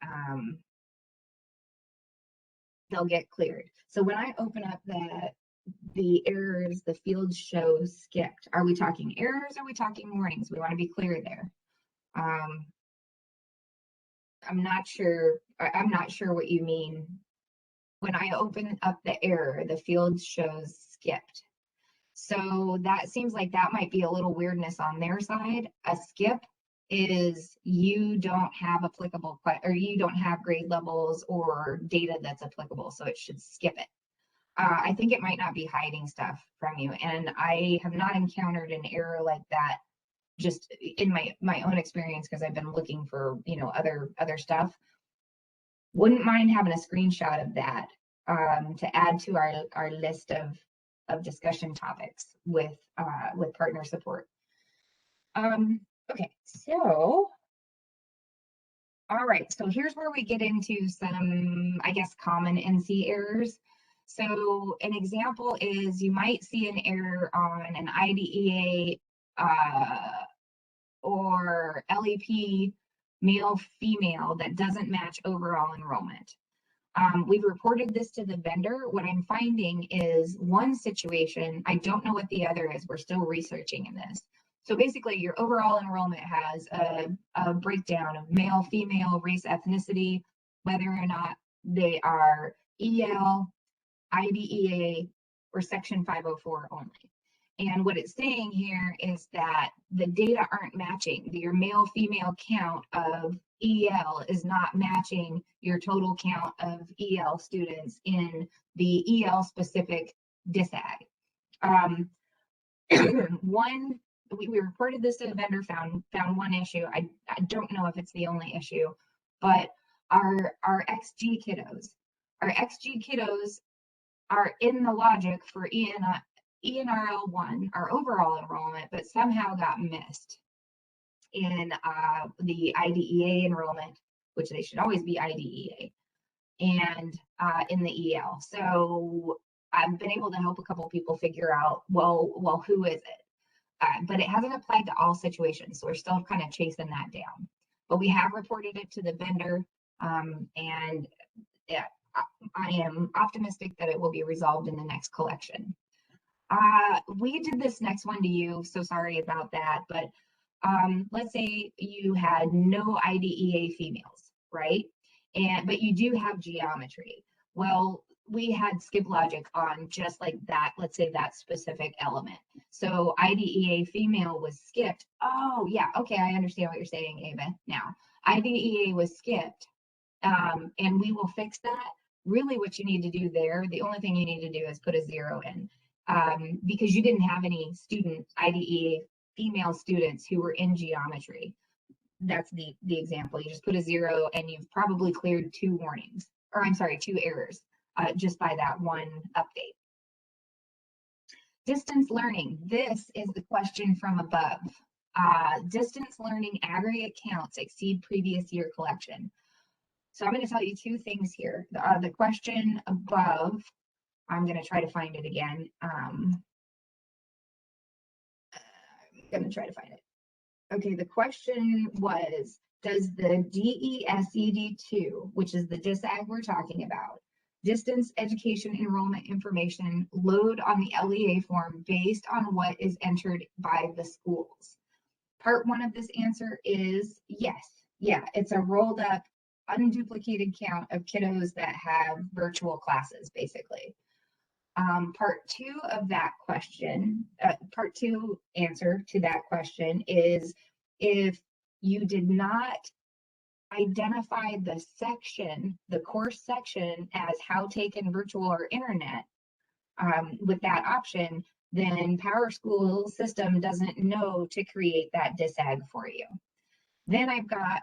They'll get cleared. So when I open up the errors, the field show skipped. Are we talking errors? Are we talking warnings? We want to be clear there. I'm not sure what you mean. When I open up the error, the field shows skipped. So that seems like that might be a little weirdness on their side. A skip is you don't have applicable, or you don't have grade levels or data that's applicable, so it should skip it. I think it might not be hiding stuff from you, and I have not encountered an error like that just in my own experience because I've been looking for other stuff. Wouldn't mind having a screenshot of that to add to our list of discussion topics with partner support. Okay, so all right, so here's where we get into some, I guess, common NC errors. So an example is you might see an error on an IDEA or LEP male female that doesn't match overall enrollment. We've reported this to the vendor. What I'm finding is one situation, I don't know what the other is. We're still researching in this. So basically your overall enrollment has a breakdown of male, female, race, ethnicity, whether or not they are EL, IDEA, or Section 504 only. And what it's saying here is that the data aren't matching. Your male female count of EL is not matching your total count of EL students in the EL specific DISAG. We reported this to the vendor, found one issue. I don't know if it's the only issue, but our XG kiddos are in the logic for ENRL1, our overall enrollment, but somehow got missed in the IDEA enrollment, which they should always be IDEA, and in the EL. So I've been able to help a couple people figure out, well, who is it? But it hasn't applied to all situations, so we're still kind of chasing that down. But we have reported it to the vendor. And yeah, I am optimistic that it will be resolved in the next collection. We did this next one to you, so sorry about that, but let's say you had no IDEA females, right? But you do have geometry. Well, we had skip logic on just like that, let's say that specific element. So IDEA female was skipped. Oh, yeah, okay, I understand what you're saying, Ava, now. IDEA was skipped, and we will fix that. Really what you need to do there, the only thing you need to do is put a 0 in, because you didn't have any IDEA female students who were in geometry. That's the example. You just put a 0 and you've probably cleared 2 warnings, or I'm sorry, 2 errors, just by that one update. Distance learning. This is the question from above. Distance learning aggregate counts exceed previous year collection. So I'm going to tell you 2 things here. The question above, I'm going to try to find it again. I'm going to try to find it. Okay, the question was, does the DESED2, which is the DISAG we're talking about, distance education enrollment information, load on the LEA form based on what is entered by the schools? Part 1 of this answer is yes. Yeah, it's a rolled up, unduplicated count of kiddos that have virtual classes, basically. Part 2 of that question, part 2 answer to that question is, if you did not identify the section, the course section, as how taken virtual or internet, with that option, then PowerSchool system doesn't know to create that DISAG for you. Then I've got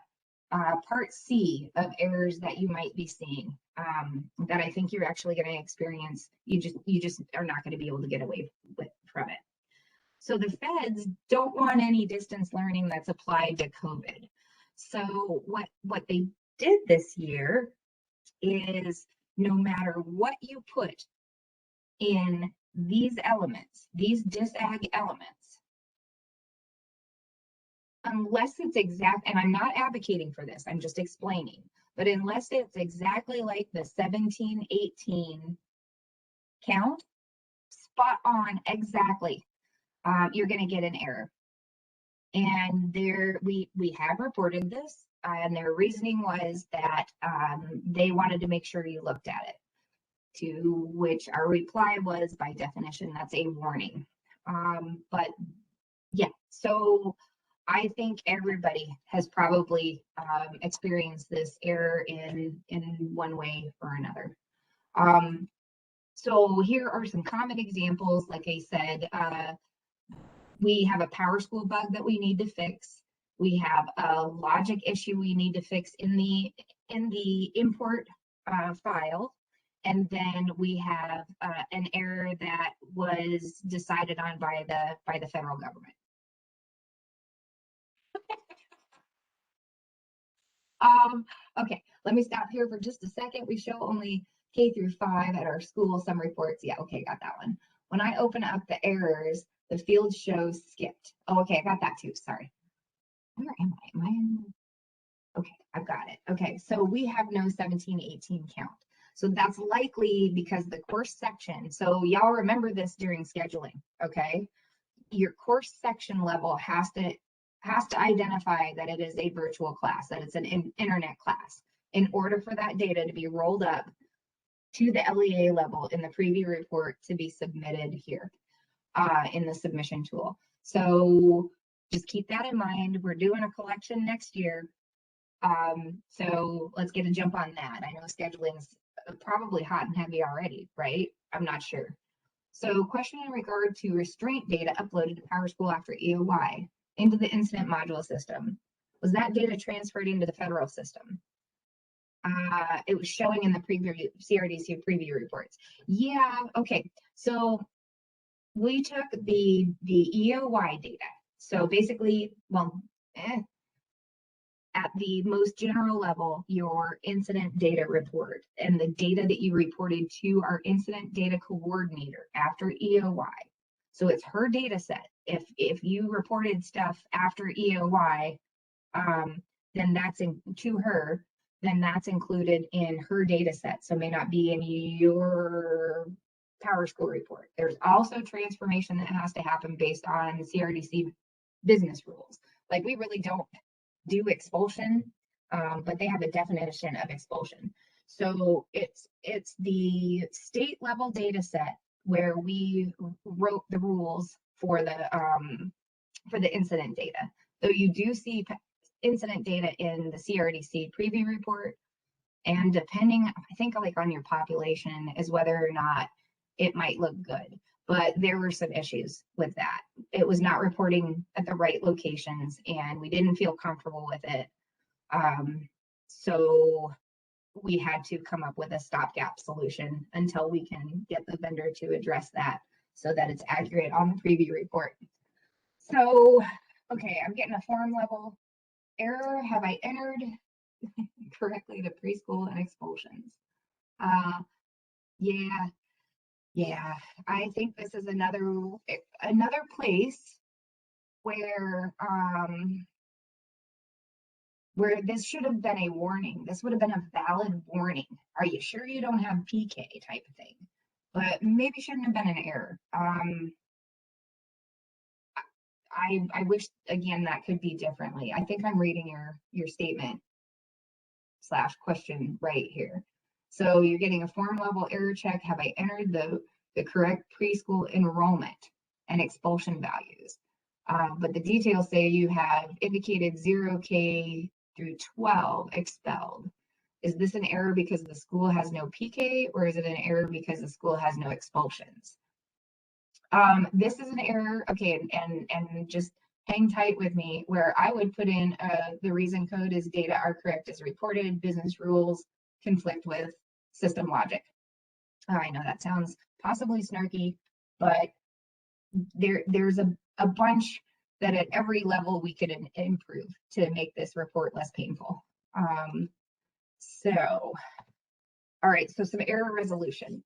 part C of errors that you might be seeing, that I think you're actually going to experience. You just are not going to be able to get away from it. So the feds don't want any distance learning that's applied to COVID. So what they did this year is, no matter what you put in these elements, these DISAG elements, unless it's exact, and I'm not advocating for this, I'm just explaining, but unless it's exactly like the 17-18 count, spot on exactly, you're going to get an error. And we have reported this, and their reasoning was that they wanted to make sure you looked at it, to which our reply was, by definition, that's a warning. But yeah, so I think everybody has probably experienced this error in one way or another. So here are some common examples. Like I said, we have a PowerSchool bug that we need to fix. We have a logic issue we need to fix in the import file. And then we have an error that was decided on by the federal government. Okay, let me stop here for just a second. We show only K through 5 at our school, some reports. Yeah, okay, got that one. When I open up the errors, the field shows skipped. Oh, okay, I got that too, sorry. Where am I? Am I in? Okay, I've got it. Okay, so we have no 17-18 count. So that's likely because the course section, so y'all remember this during scheduling, okay? Your course section level has to identify that it is a virtual class, that it's an internet class, in order for that data to be rolled up to the LEA level in the preview report to be submitted here in the submission tool. So just keep that in mind. We're doing a collection next year. So let's get a jump on that. I know scheduling's probably hot and heavy already, right? I'm not sure. So question in regard to restraint data uploaded to PowerSchool after EOY into the incident module system. Was that data transferred into the federal system? It was showing in the preview CRDC preview reports. Yeah, okay. So we took the EOY data. So basically, well, at the most general level, your incident data report and the data that you reported to our incident data coordinator after EOY. So it's her data set. If you reported stuff after EOY, then that's to her. then that's included in her data set. So it may not be in your Power School report. There's also transformation that has to happen based on CRDC business rules. Like we really don't do expulsion, but they have a definition of expulsion. So it's the state level data set where we wrote the rules for the incident data. So you do see incident data in the CRDC preview report, and depending, I think, like on your population is whether or not it might look good. But there were some issues with that. It was not reporting at the right locations, and we didn't feel comfortable with it. So we had to come up with a stopgap solution until we can get the vendor to address that so that it's accurate on the preview report. So, okay, I'm getting a form level error. Have I entered correctly the preschool and expulsions? Yeah, I think this is another place where this should have been a warning. This would have been a valid warning. Are you sure you don't have PK type of thing? But maybe shouldn't have been an error. I wish, again, that could be differently. I think I'm reading your statement / question right here. So you're getting a form level error check. Have I entered the correct preschool enrollment and expulsion values? But the details say you have indicated 0K through 12 expelled. Is this an error because the school has no PK, or is it an error because the school has no expulsions? This is an error, okay, and just hang tight with me, where I would put in the reason code is data are correct as reported, business rules conflict with system logic. I know that sounds possibly snarky, but there's a bunch that at every level we could improve to make this report less painful. So, all right, so some error resolution.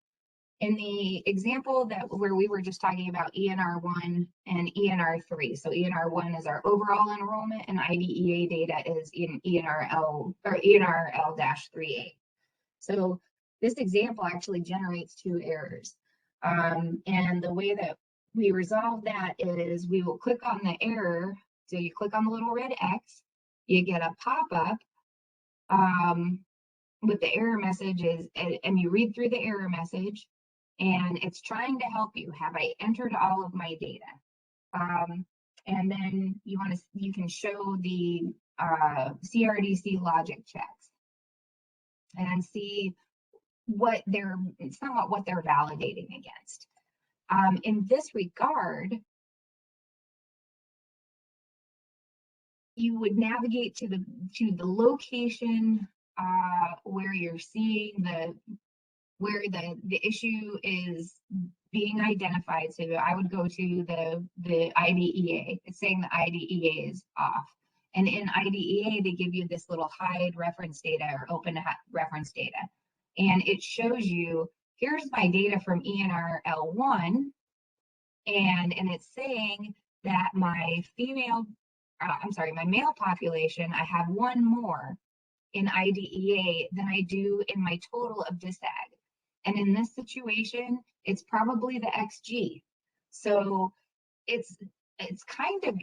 In the example where we were just talking about ENR1 and ENR3, so ENR1 is our overall enrollment and IDEA data is in ENRL or ENRL-3A. So this example actually generates two errors. And the way that we resolve that is we will click on the error. So you click on the little red X, you get a pop-up with the error messages, and you read through the error message, and it's trying to help you. Have I entered all of my data? And then you can show the CRDC logic checks and see what they're validating against. In this regard, you would navigate to the location where you're seeing where the issue is being identified. So I would go to the IDEA. It's saying the IDEA is off. And in IDEA, they give you this little hide reference data or open reference data. And it shows you, here's my data from ENRL1. And it's saying that my male population, I have one more in IDEA than I do in my total of DISAG. And in this situation, it's probably the XG. So it's kind of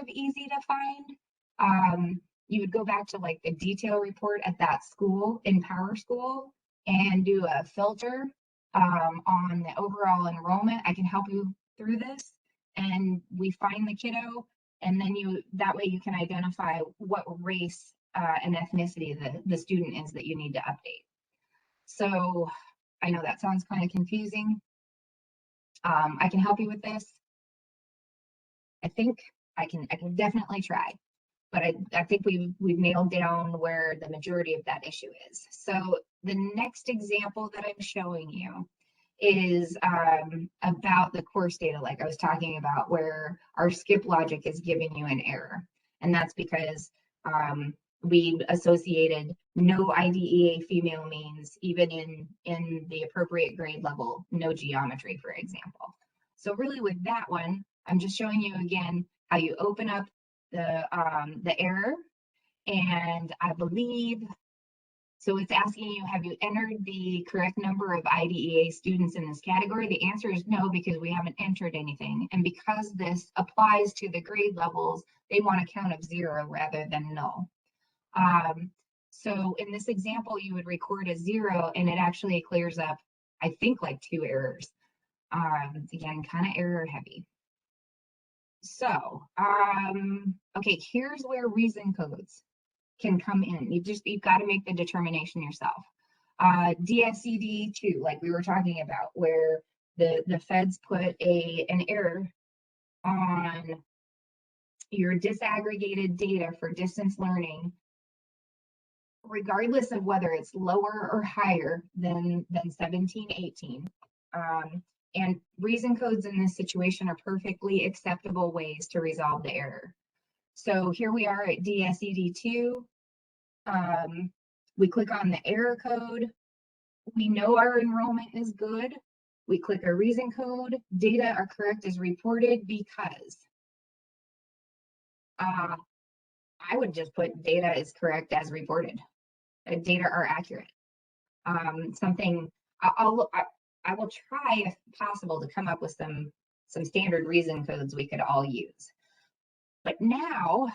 easy to find. You would go back to like the detail report at that school in Power School and do a filter on the overall enrollment. I can help you through this, and we find the kiddo, and then that way you can identify what race and ethnicity the student is that you need to update. So I know that sounds kind of confusing. I can help you with this. I think I can definitely try, but I think we've nailed down where the majority of that issue is. So the next example that I'm showing you is about the course data, like I was talking about, where our skip logic is giving you an error. And that's because we associated no IDEA female means, even in the appropriate grade level, no geometry, for example. So really with that one, I'm just showing you again how you open up the error. And I believe So it's asking you, have you entered the correct number of IDEA students in this category? The answer is no, because we haven't entered anything. And because this applies to the grade levels, they want a count of 0 rather than null. So in this example, you would record a 0 and it actually clears up, I think, like 2 errors. Again, kind of error heavy. So, okay, here's where reason codes can come in. You've got to make the determination yourself. DSCD2, like we were talking about, where the feds put an error on your disaggregated data for distance learning, regardless of whether it's lower or higher than 1718. And reason codes in this situation are perfectly acceptable ways to resolve the error. So here we are at DSCD2. We click on the error code. We know our enrollment is good. We click a reason code. Data are correct as reported because. I would just put data is correct as reported. Data are accurate. I will try, if possible, to come up with some standard reason codes we could all use. But now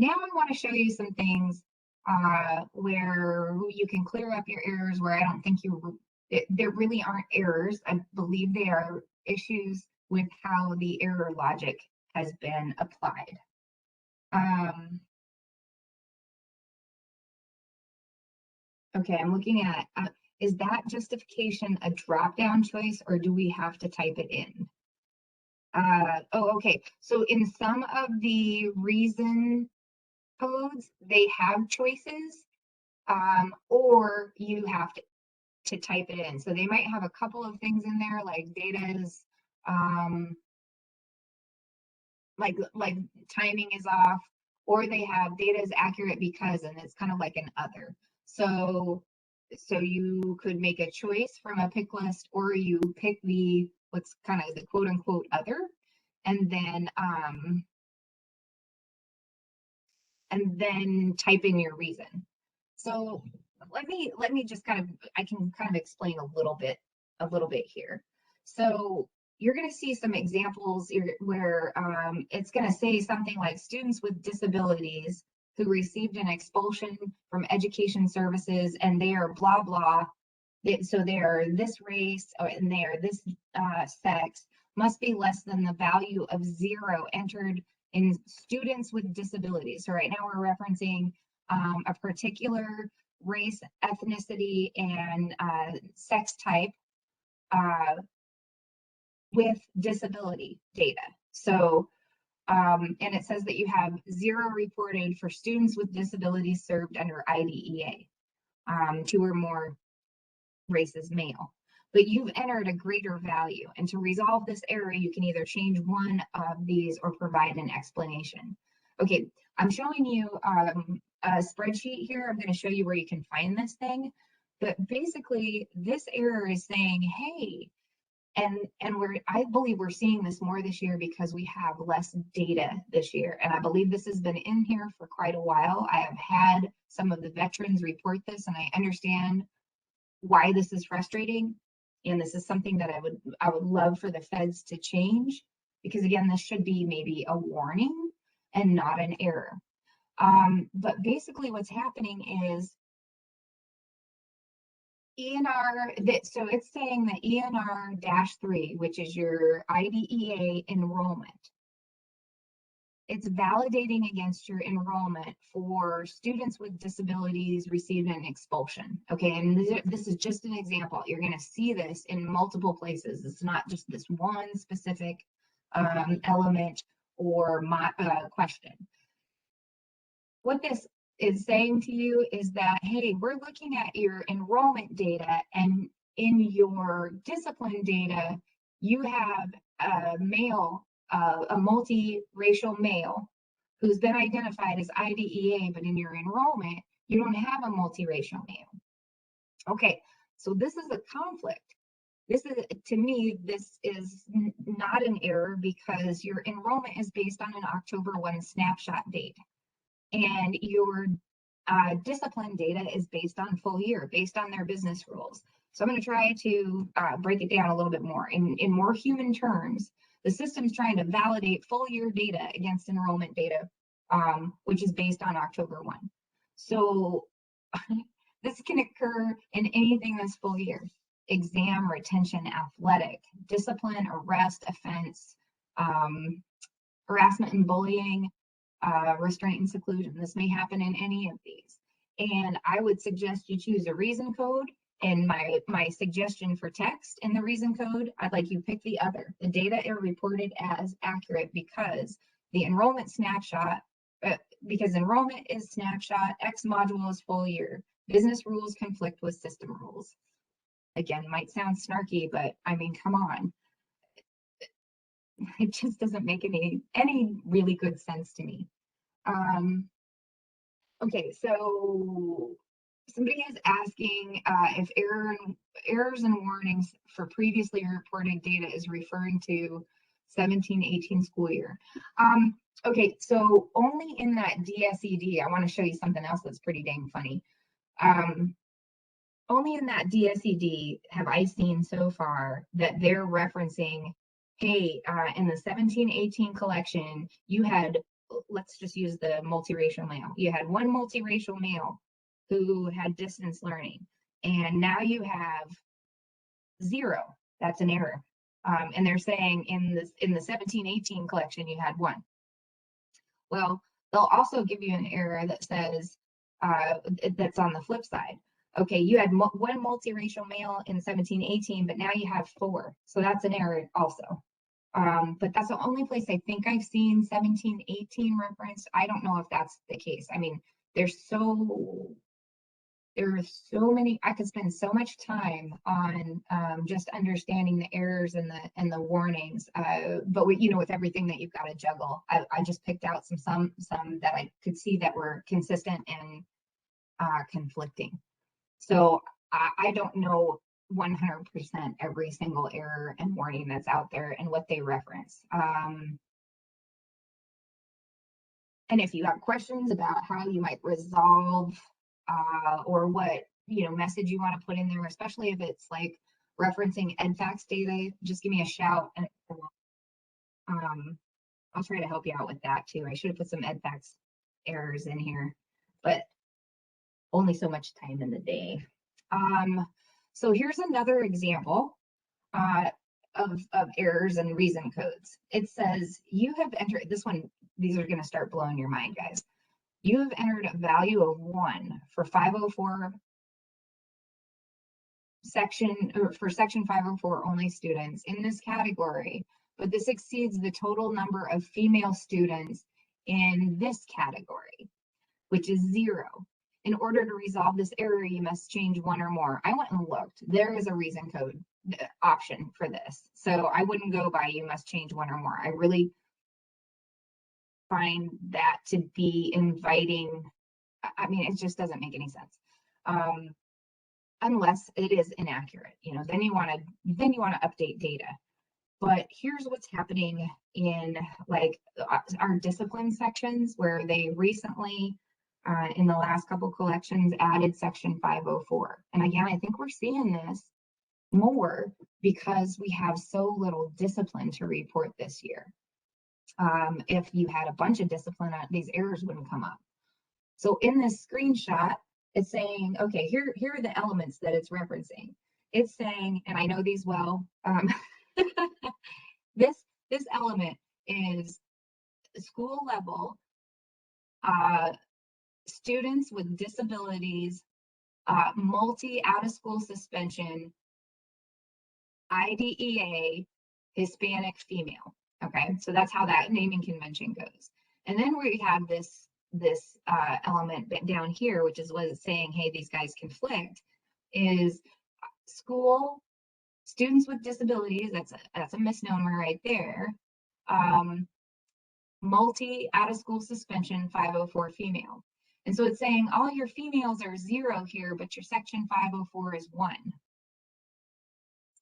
I want to show you some things where you can clear up your errors, where I don't think there really aren't errors. I believe they are issues with how the error logic has been applied. Okay, I'm looking at, is that justification a drop-down choice, or do we have to type it in? Oh, okay. So in some of the reason codes, they have choices, or you have to type it in. So they might have a couple of things in there, like data's, like timing is off, or they have data is accurate because, and it's kind of like an other. So you could make a choice from a pick list, or you pick what's kind of the quote unquote other, and then type in your reason. So let me just I can kind of explain a little bit here. So you're going to see some examples where it's going to say something like students with disabilities who received an expulsion from education services, and they are blah, blah. So they are this race, and they are this sex, must be less than the value of 0 entered in students with disabilities. So right now we're referencing a particular race, ethnicity, and sex type with disability data. So, and it says that you have 0 reported for students with disabilities served under IDEA, 2 or more races male. But you've entered a greater value. And to resolve this error, you can either change one of these or provide an explanation. Okay, I'm showing you a spreadsheet here. I'm going to show you where you can find this thing. But basically, this error is saying, hey, and I believe we're seeing this more this year because we have less data this year. And I believe this has been in here for quite a while. I have had some of the veterans report this, and I understand why this is frustrating. And this is something that I would love for the feds to change, because again, this should be maybe a warning and not an error. But basically what's happening is so it's saying that ENR-3, which is your IDEA enrollment, it's validating against your enrollment for students with disabilities receiving an expulsion. Okay, and this is just an example. You're going to see this in multiple places. It's not just this one specific element or question. What this is saying to you is that, hey, we're looking at your enrollment data, and in your discipline data, you have a male, a multiracial male who's been identified as IDEA, but in your enrollment, you don't have a multiracial male. Okay, so this is a conflict. This is, to me, this is not an error, because your enrollment is based on an October 1 snapshot date. And your discipline data is based on full year, based on their business rules. So I'm going to try to break it down a little bit more. In more human terms, the system's trying to validate full year data against enrollment data, which is based on October 1. So this can occur in anything that's full year: exam, retention, athletic, discipline, arrest, offense, harassment and bullying, restraint and seclusion. This may happen in any of these. And I would suggest you choose a reason code. And my suggestion for text in the reason code, I'd like you pick the other. The data are reported as accurate because the enrollment snapshot, because enrollment is snapshot, X module is full year. Business rules conflict with system rules. Again, might sound snarky, but I mean, come on. It just doesn't make any really good sense to me. Okay, so somebody is asking if errors and warnings for previously reported data is referring to 17-18 school year. Okay, so only in that DSED, I want to show you something else that's pretty dang funny. Only in that DSED have I seen so far that they're referencing, hey, in the 17-18 collection, you had, let's just use the multiracial male. You had one multiracial male who had distance learning, and now you have 0. That's an error. And they're saying in the 17-18 collection, you had 1. Well, they'll also give you an error that says, that's on the flip side. Okay, you had one multiracial male in 17-18, but now you have 4. So that's an error also. But that's the only place I think I've seen 17-18 referenced. I don't know if that's the case. I mean, there are so many, I could spend so much time on just understanding the errors and the warnings. But with everything that you've got to juggle, I just picked out some that I could see that were consistent and conflicting. So I don't know 100% every single error and warning that's out there and what they reference. And if you have questions about how you might resolve or what message you want to put in there, especially if it's like referencing EdFacts data, just give me a shout, and I'll try to help you out with that too. I should have put some EdFacts errors in here, but only so much time in the day. So here's another example of errors and reason codes. It says you have entered this one. These are going to start blowing your mind, guys. You have entered a value of 1 for 504 section, or for section 504 only students in this category, but this exceeds the total number of female students in this category, which is 0. In order to resolve this error, you must change 1 or more. I went and looked. There is a reason code option for this. So I wouldn't go by you must change 1 or more. I really find that to be inviting. I mean, it just doesn't make any sense. Unless it is inaccurate, then you want to update data. But here's what's happening in like our discipline sections, where they recently in the last couple collections added section 504. And again, I think we're seeing this more because we have so little discipline to report this year. If you had a bunch of discipline, these errors wouldn't come up. So in this screenshot, it's saying, okay, here are the elements that it's referencing. It's saying, and I know these well, this element is school level, students with disabilities, multi out of school suspension, IDEA, Hispanic female. Okay, so that's how that naming convention goes. And then we have this element down here, which is what it's saying, hey, these guys conflict, is school students with disabilities. That's a misnomer right there. Multi out of school suspension 504 female. And so it's saying all your females are 0 here, but your section 504 is 1.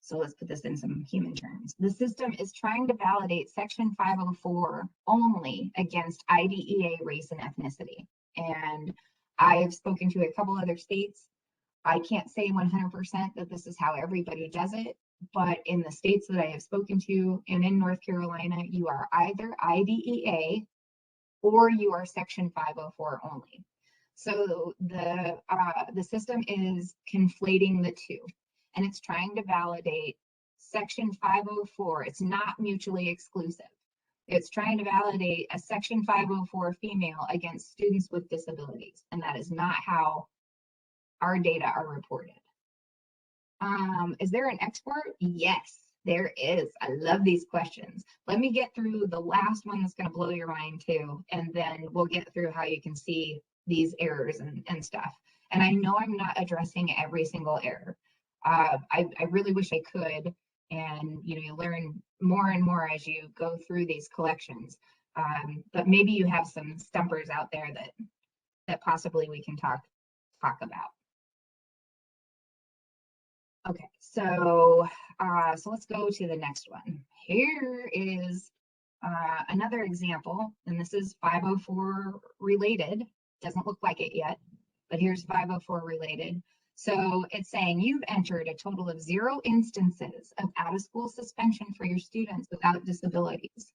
So let's put this in some human terms. The system is trying to validate section 504 only against IDEA race and ethnicity. And I've spoken to a couple other states. I can't say 100% that this is how everybody does it, but in the states that I have spoken to and in North Carolina, you are either IDEA or you are Section 504 only. So the system is conflating the two, and it's trying to validate Section 504. It's not mutually exclusive. It's trying to validate a Section 504 female against students with disabilities, and that is not how our data are reported. Is there an export? Yes, there is. I love these questions. Let me get through the last one that's going to blow your mind too, and then we'll get through how you can see these errors and stuff. And I know I'm not addressing every single error. I really wish I could, and you learn more and more as you go through these collections. But maybe you have some stumpers out there that possibly we can talk about. Okay, so let's go to the next one. Here is another example, and this is 504 related. Doesn't look like it yet, but here's 504 related. So it's saying you've entered a total of 0 instances of out-of-school suspension for your students without disabilities.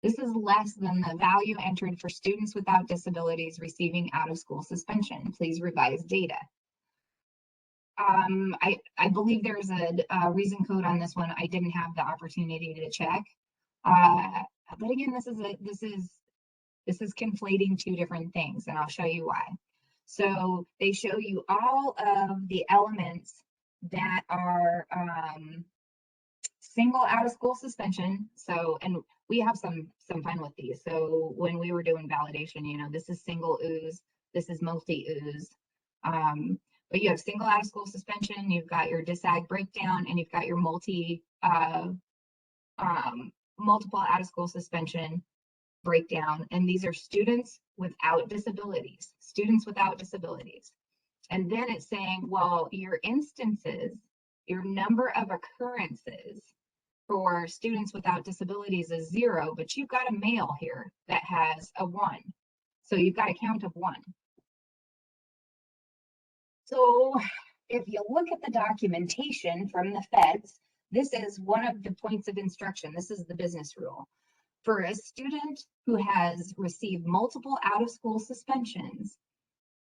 This is less than the value entered for students without disabilities receiving out-of-school suspension. Please revise data. I believe there's a reason code on this one. I didn't have the opportunity to check. But again, this is conflating two different things, and I'll show you why. So they show you all of the elements that are single out of school suspension. So, and we have some fun with these. So when we were doing validation, this is single ooze, this is multi-ooze. But you have single out of school suspension, you've got your DISAG breakdown, and you've got your multiple out of school suspension breakdown. And these are students without disabilities, And then it's saying, well, your instances, your number of occurrences for students without disabilities is 0, but you've got a male here that has a 1. So you've got a count of 1. So if you look at the documentation from the feds, this is one of the points of instruction. This is the business rule. For a student who has received multiple out-of-school suspensions,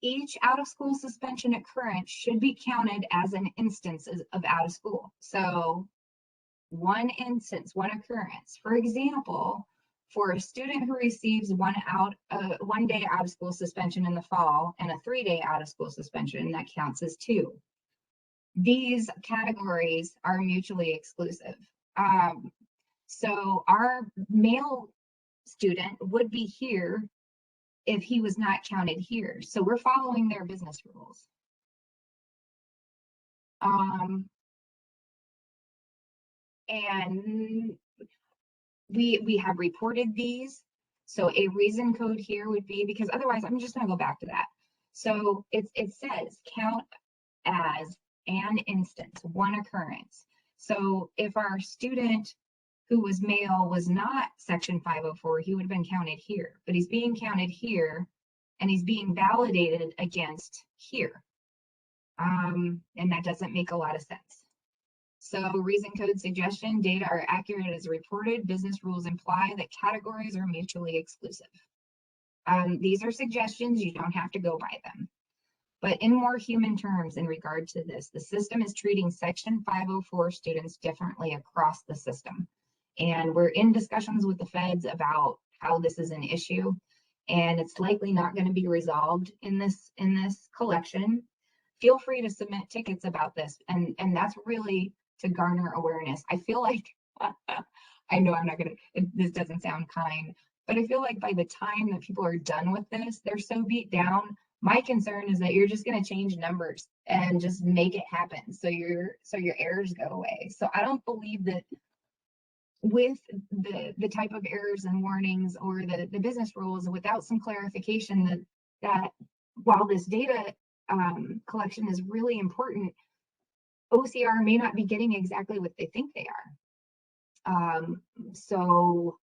each out-of-school suspension occurrence should be counted as an instance of out-of-school. So one instance, one occurrence. For example, for a student who receives 1 day out of school suspension in the fall and a 3-day out of school suspension, that counts as 2. These categories are mutually exclusive. So our male student would be here if he was not counted here. So we're following their business rules. And we have reported these. So a reason code here would be, because otherwise I'm just going to go back to that. So it says count as an instance, one occurrence. So if our student who was male was not Section 504, he would have been counted here, but he's being counted here and he's being validated against here. And that doesn't make a lot of sense. So reason code suggestion, data are accurate as reported. Business rules imply that categories are mutually exclusive. These are suggestions, you don't have to go by them. But in more human terms in regard to this, the system is treating Section 504 students differently across the system. And we're in discussions with the feds about how this is an issue, and it's likely not going to be resolved in this collection. Feel free to submit tickets about this, and that's really to garner awareness. I feel like, I know I'm not gonna, this doesn't sound kind, but I feel like by the time that people are done with this, they're so beat down. My concern is that you're just gonna change numbers and just make it happen. So your errors go away. So I don't believe that with the type of errors and warnings or the business rules, without some clarification that while this data collection is really important, OCR may not be getting exactly what they think they are. So,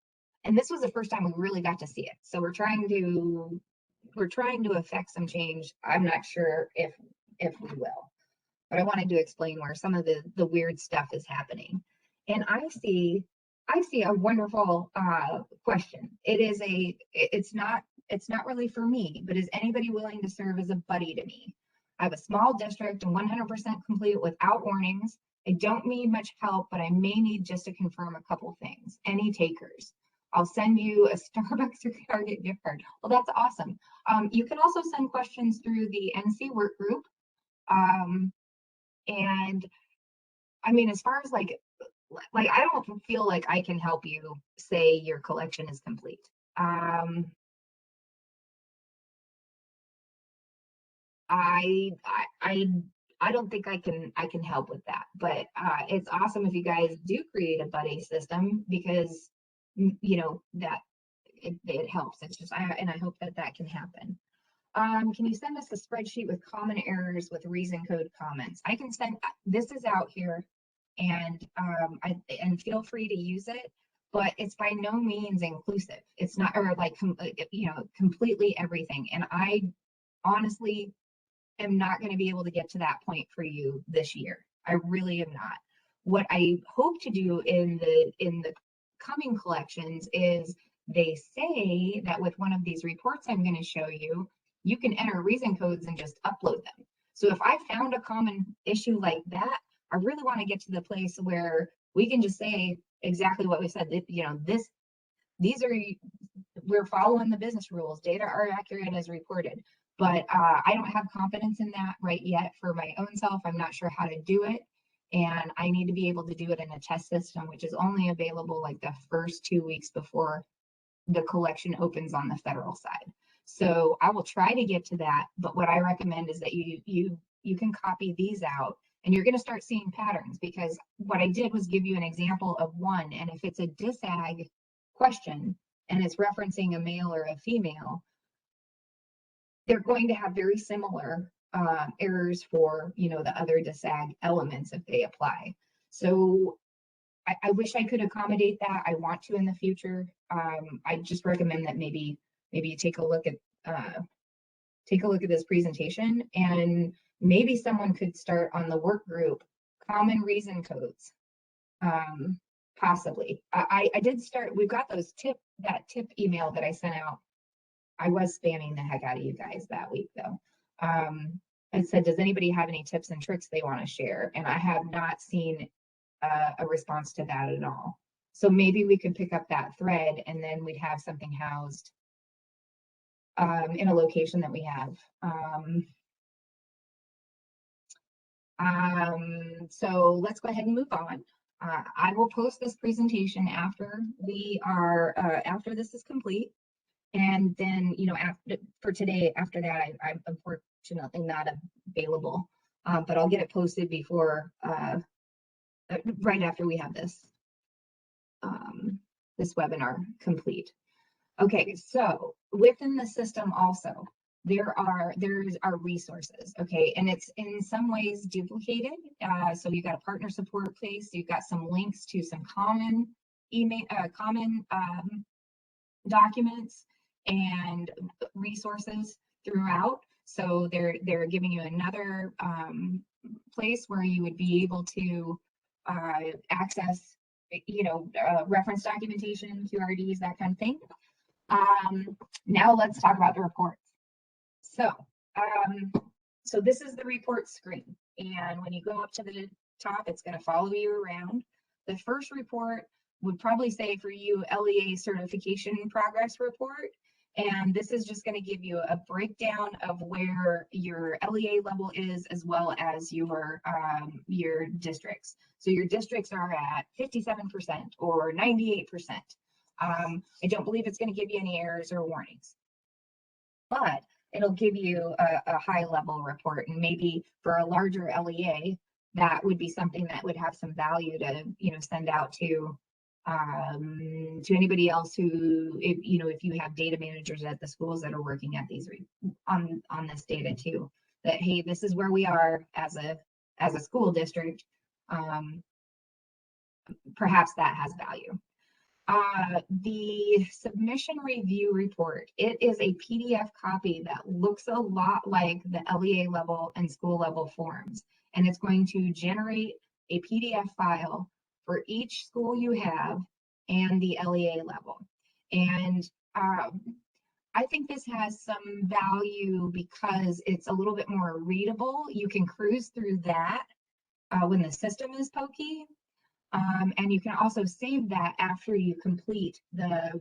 and this was the first time we really got to see it. So we're trying to we're trying to affect some change. I'm not sure if we will, but I wanted to explain where some of the weird stuff is happening. And I see a wonderful question. It's not really for me, but is anybody willing to serve as a buddy to me? I have a small district and 100% complete without warnings. I don't need much help, but I may need just to confirm a couple things. Any takers? I'll send you a Starbucks or Target gift card. Well, that's awesome. You can also send questions through the NC work group. And I mean, as far as like I don't feel like I can help you say your collection is complete. I don't think I can help with that, but it's awesome if you guys do create a buddy system, because you know that it helps. It's just and I hope that can happen. Can you send us a spreadsheet with common errors with reason code comments? I can send, this is out here, and and feel free to use it, but it's by no means inclusive. It's not, or like you know, completely everything. And I honestly am not going to be able to get to that point for you this year. I really am not. What I hope to do in the coming collections is, they say that with one of these reports I'm going to show you, you can enter reason codes and just upload them. So if I found a common issue like that, I really want to get to the place where we can just say exactly what we said. That, you know, these are, we're following the business rules. Data are accurate as reported. But I don't have confidence in that right yet for my own self. I'm not sure how to do it. And I need to be able to do it in a test system, which is only available like the first 2 weeks before the collection opens on the federal side. So I will try to get to that. But what I recommend is that you can copy these out, and you're going to start seeing patterns, because what I did was give you an example of one. And if it's a disag question and it's referencing a male or a female, they're going to have very similar errors for, you know, the other disag elements if they apply. So I wish I could accommodate that. I want to in the future. I just recommend that maybe you take a look at this presentation, and maybe someone could start on the work group common reason codes. Possibly. I did start. We've got those tip email that I sent out. I was spamming the heck out of you guys that week though. I said, does anybody have any tips and tricks they want to share? And I have not seen a response to that at all. So maybe we could pick up that thread, and then we'd have something housed in a location that we have. So let's go ahead and move on. I will post this presentation after after this is complete. And then, you know, for today, after that, I'm unfortunately not available, but I'll get it posted before, right after we have this webinar complete. Okay, so within the system also, there's our resources, okay, and it's in some ways duplicated. So you've got a partner support place, you've got some links to some common email, documents and resources throughout. So they're giving you another place where you would be able to access, you know, reference documentation, QRDs, that kind of thing. Now let's talk about the reports. So this is the report screen, and when you go up to the top, it's going to follow you around. The first report would probably say for you LEA certification progress report. And this is just going to give you a breakdown of where your LEA level is, as well as your districts. So your districts are at 57% or 98%. I don't believe it's going to give you any errors or warnings, but it'll give you a high level report. And maybe for a larger LEA, that would be something that would have some value to, you know, send out to anybody else who, if you have data managers at the schools that are working at these on this data too, that, hey, this is where we are as a school district. Perhaps that has value. The submission review report, it is a PDF copy that looks a lot like the LEA level and school level forms. And it's going to generate a PDF file for each school you have and the LEA level. And I think this has some value because it's a little bit more readable. You can cruise through that when the system is pokey. And you can also save that after you complete the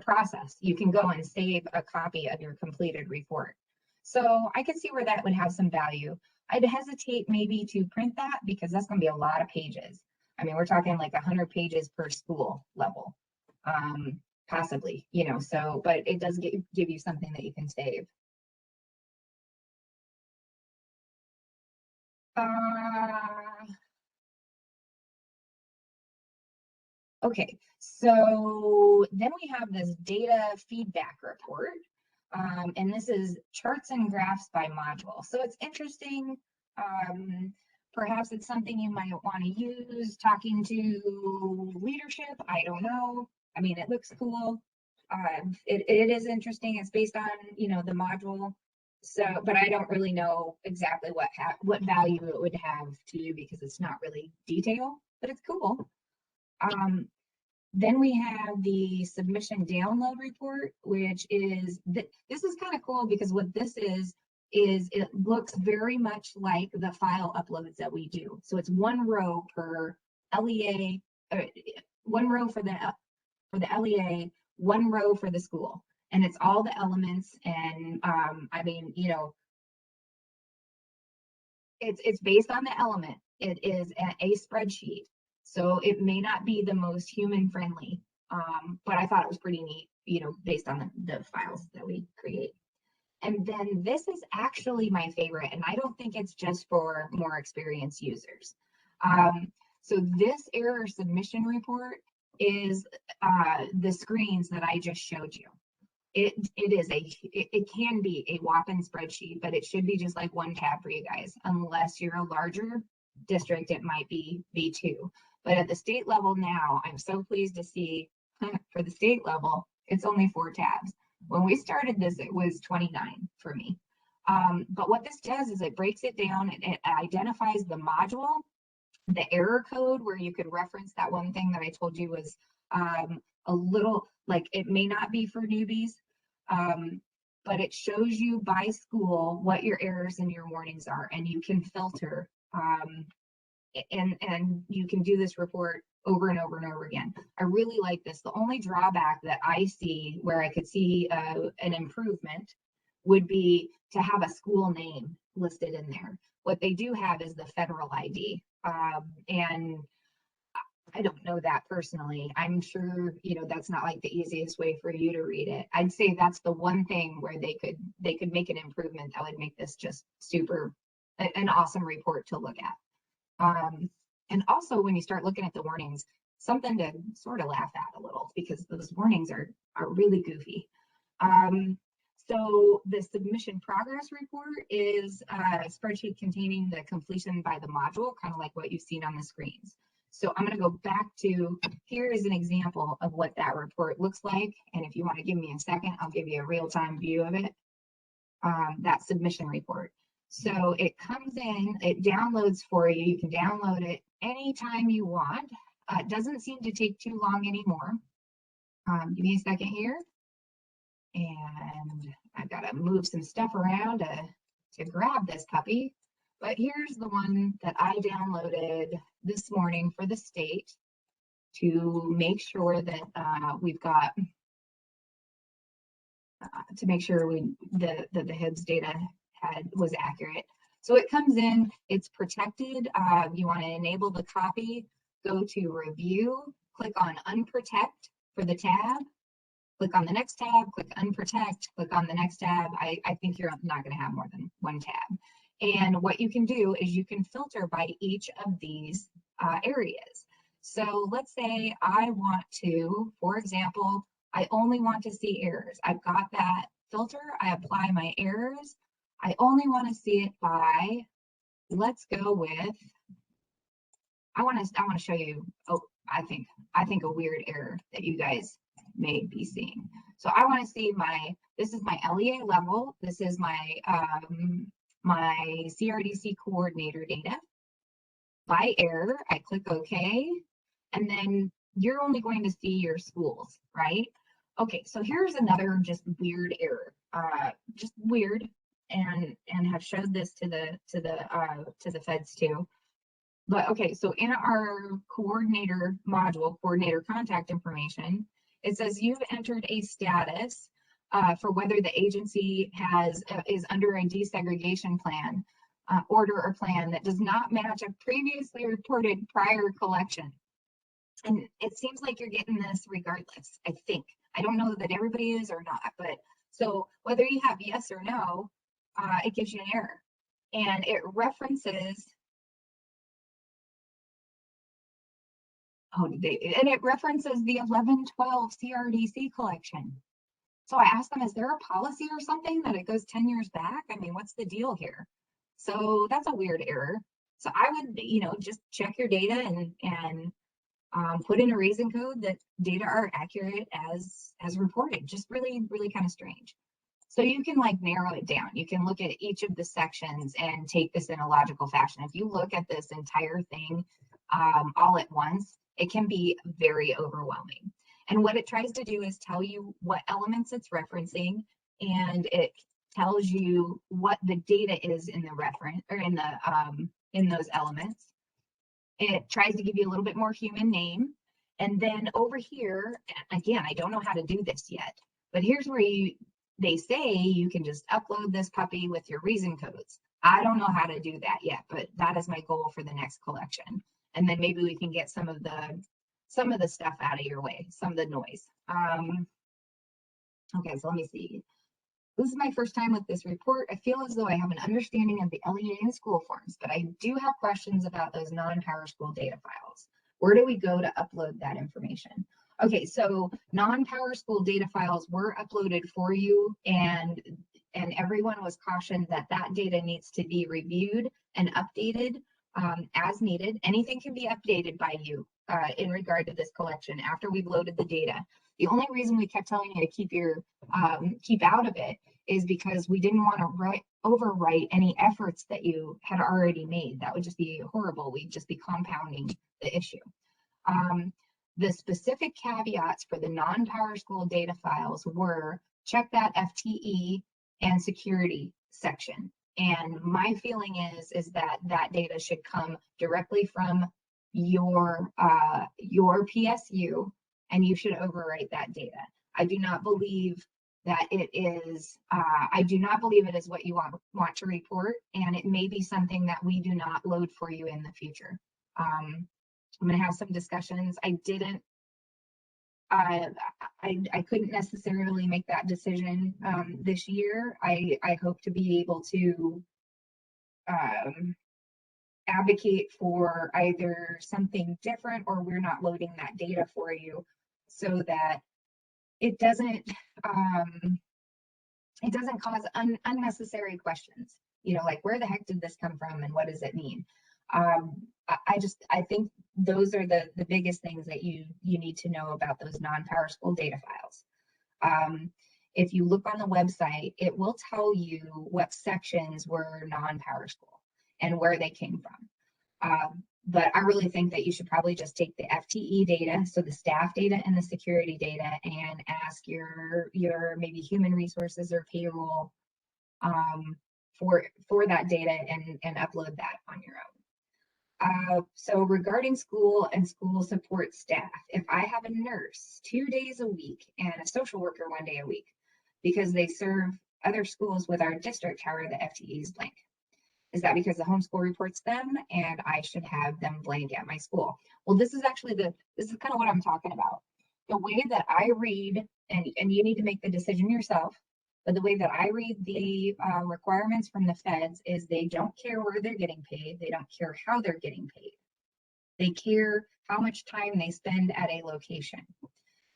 process. You can go and save a copy of your completed report. So I could see where that would have some value. I'd hesitate maybe to print that because that's going to be a lot of pages. I mean, we're talking like 100 pages per school level, possibly, you know, so, but it does give you something that you can save. Okay, so then we have this data feedback report, and this is charts and graphs by module. So it's interesting. Perhaps it's something you might want to use talking to leadership. I don't know. I mean, it looks cool. It is interesting. It's based on, you know, the module. So, but I don't really know exactly what value it would have to you because it's not really detailed, but it's cool. Then we have the submission download report, which is, this is kind of cool because what this is it looks very much like the file uploads that we do. So it's one row per LEA, one row for the LEA, one row for the school. And it's all the elements. And I mean, you know, it's based on the element. It is a spreadsheet. So it may not be the most human friendly, but I thought it was pretty neat, you know, based on the files that we create. And then this is actually my favorite, and I don't think it's just for more experienced users. So this error submission report is the screens that I just showed you. It can be a whopping spreadsheet, but it should be just like one tab for you guys. Unless you're a larger district, it might be V2. But at the state level now, I'm so pleased to see for the state level, it's only 4 tabs. When we started this, it was 29 for me. But what this does is it breaks it down, it identifies the module, the error code where you could reference that one thing that I told you was a little, like it may not be for newbies, but it shows you by school what your errors and your warnings are, and you can filter and you can do this report over and over and over again. I really like this. The only drawback that I see where I could see an improvement would be to have a school name listed in there. What they do have is the federal ID. And I don't know that personally. I'm sure, you know, that's not like the easiest way for you to read it. I'd say that's the one thing where they could make an improvement that would make this just super, an awesome report to look at. And also when you start looking at the warnings, something to sort of laugh at a little because those warnings are really goofy. So the submission progress report is a spreadsheet containing the completion by the module, kind of like what you've seen on the screens. So I'm going to go back to, here is an example of what that report looks like. And if you want to give me a second, I'll give you a real-time view of it, that submission report. So it comes in, it downloads for you. You can download it anytime you want. It doesn't seem to take too long anymore. Give me a second here. And I've got to move some stuff around to grab this puppy. But here's the one that I downloaded this morning for the state to make sure that we've got, to make sure that the Hibs data was accurate. So it comes in, it's protected. You want to enable the copy, go to review, click on unprotect for the tab, click on the next tab, click unprotect, click on the next tab. I think you're not going to have more than one tab. And what you can do is you can filter by each of these areas. So let's say I want to, for example, I only want to see errors. I've got that filter, I apply my errors. I only want to see it by, let's go with, I want to show you, oh, I think a weird error that you guys may be seeing. So I want to see this is my LEA level. This is my CRDC coordinator data. By error, I click OK, and then you're only going to see your schools, right? Okay, so here's another just weird error, just weird, and have showed this to the feds too. But okay, so in our coordinator module, coordinator contact information, it says you've entered a status for whether the agency is under a desegregation plan, order or plan that does not match a previously reported prior collection. And it seems like you're getting this regardless, I think. I don't know that everybody is or not, but so whether you have yes or no, it gives you an error. And it references, and it references the 1112 CRDC collection. So I asked them, is there a policy or something that it goes 10 years back? I mean, what's the deal here? So that's a weird error. So I would, just check your data and put in a reason code that data are accurate as reported. Just really, really kind of strange. So you can like narrow it down. You can look at each of the sections and take this in a logical fashion. If you look at this entire thing all at once, it can be very overwhelming. And what it tries to do is tell you what elements it's referencing, and it tells you what the data is in the reference or in those elements. It tries to give you a little bit more human name. And then over here, again, I don't know how to do this yet, but here's where they say you can just upload this puppy with your reason codes. I don't know how to do that yet, but that is my goal for the next collection. And then maybe we can get some of the stuff out of your way, some of the noise. Okay, so let me see. This is my first time with this report. I feel as though I have an understanding of the LEA and school forms, but I do have questions about those non-PowerSchool data files. Where do we go to upload that information? Okay, so non-PowerSchool data files were uploaded for you, and everyone was cautioned that that data needs to be reviewed and updated as needed. Anything can be updated by you in regard to this collection after we've loaded the data. The only reason we kept telling you to keep out of it is because we didn't want to overwrite any efforts that you had already made. That would just be horrible. We'd just be compounding the issue. The specific caveats for the non-PowerSchool data files were check that FTE and security section. And my feeling is that data should come directly from your PSU, and you should overwrite that data. I do not believe that it is, what you want to report, and it may be something that we do not load for you in the future. I'm going to have some discussions. I couldn't necessarily make that decision this year. I hope to be able to advocate for either something different, or we're not loading that data for you, so that it doesn't cause unnecessary questions. Like, where the heck did this come from and what does it mean? I think those are the biggest things that you need to know about those non-PowerSchool data files. If you look on the website, it will tell you what sections were non-PowerSchool and where they came from. But I really think that you should probably just take the FTE data, so the staff data and the security data, and ask your maybe human resources or payroll for that data and upload that on your own. So regarding school and school support staff, if I have a nurse 2 days a week and a social worker 1 day a week because they serve other schools with our district, how are the FTEs blank? Is that because the homeschool reports them and I should have them blank at my school? Well, this is kind of what I'm talking about. The way that I read, and you need to make the decision yourself, but the way that I read the requirements from the feds is they don't care where they're getting paid. They don't care how they're getting paid. They care how much time they spend at a location.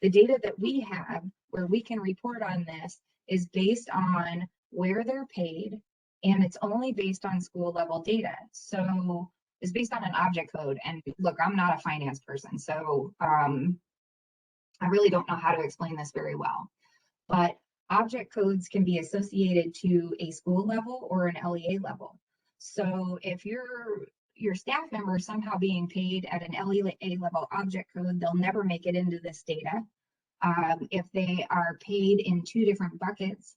The data that we have where we can report on this is based on where they're paid, and it's only based on school level data. So is based on an object code. And look, I'm not a finance person, so I really don't know how to explain this very well. But object codes can be associated to a school level or an LEA level. So if your staff member is somehow being paid at an LEA level object code, they'll never make it into this data. If they are paid in 2 different buckets,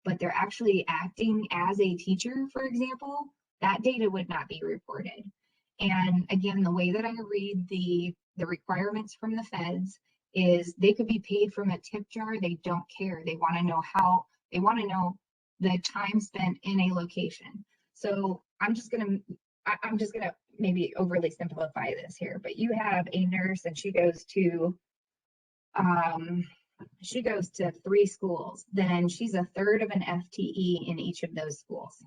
but they're actually acting as a teacher, for example, that data would not be reported. And again, the way that I read the requirements from the feds is they could be paid from a tip jar. They don't care. They want to know they want to know the time spent in a location. So I'm just gonna maybe overly simplify this here, but you have a nurse and she goes to 3 schools. Then she's a third of an FTE in each of those schools.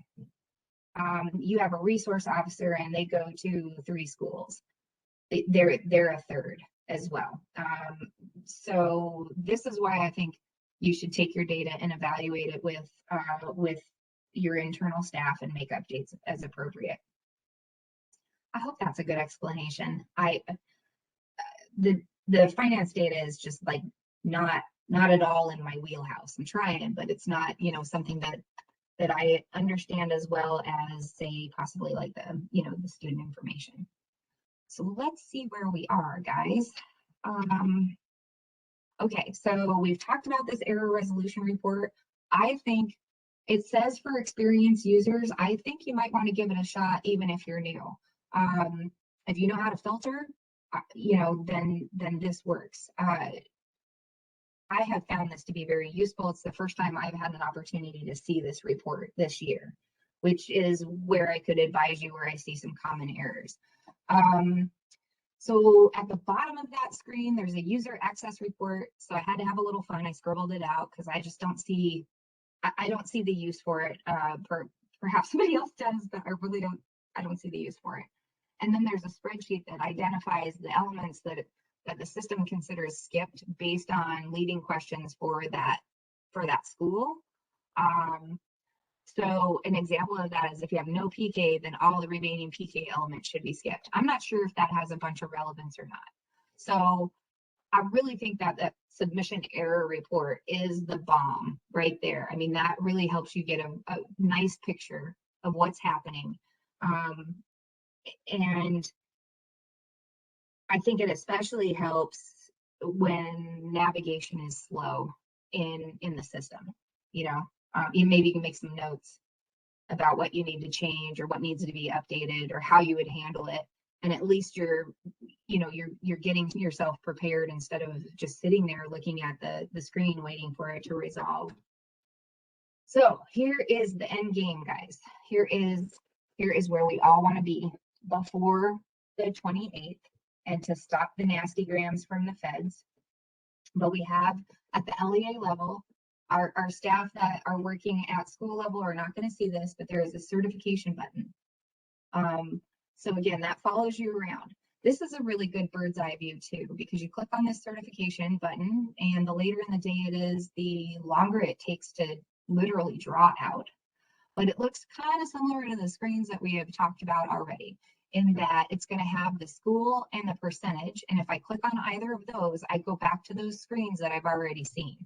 You have a resource officer and they go to 3 schools. They're a third as well. So this is why I think you should take your data and evaluate it with your internal staff and make updates as appropriate. I hope that's a good explanation. The finance data is just like not at all in my wheelhouse. I'm trying, but it's not, something that I understand as well as, say, possibly like the student information. So let's see where we are, guys. Okay, so we've talked about this error resolution report. I think it says for experienced users, I think you might want to give it a shot even if you're new. If you know how to filter, then this works. I have found this to be very useful. It's the first time I've had an opportunity to see this report this year, which is where I could advise you where I see some common errors. So at the bottom of that screen, there's a user access report. So I had to have a little fun. I scribbled it out because I just don't see, I don't see the use for it. Perhaps somebody else does, but I don't see the use for it. And then there's a spreadsheet that identifies the elements that the system considers skipped based on leading questions for that school. So an example of that is if you have no PK, then all the remaining PK elements should be skipped. I'm not sure if that has a bunch of relevance or not. So I really think that submission error report is the bomb right there. I mean, that really helps you get a nice picture of what's happening. And I think it especially helps when navigation is slow in the system. Maybe you can make some notes about what you need to change or what needs to be updated or how you would handle it. And at least you're getting yourself prepared instead of just sitting there looking at the screen waiting for it to resolve. So here is the end game, guys. Here is where we all want to be before the 28th and to stop the nasty grams from the feds. But we have at the LEA level, our staff that are working at school level are not going to see this, but there is a certification button. So again, that follows you around. This is a really good bird's eye view too, because you click on this certification button and the later in the day it is, the longer it takes to literally draw out. But it looks kind of similar to the screens that we have talked about already, in that it's going to have the school and the percentage. And if I click on either of those, I go back to those screens that I've already seen.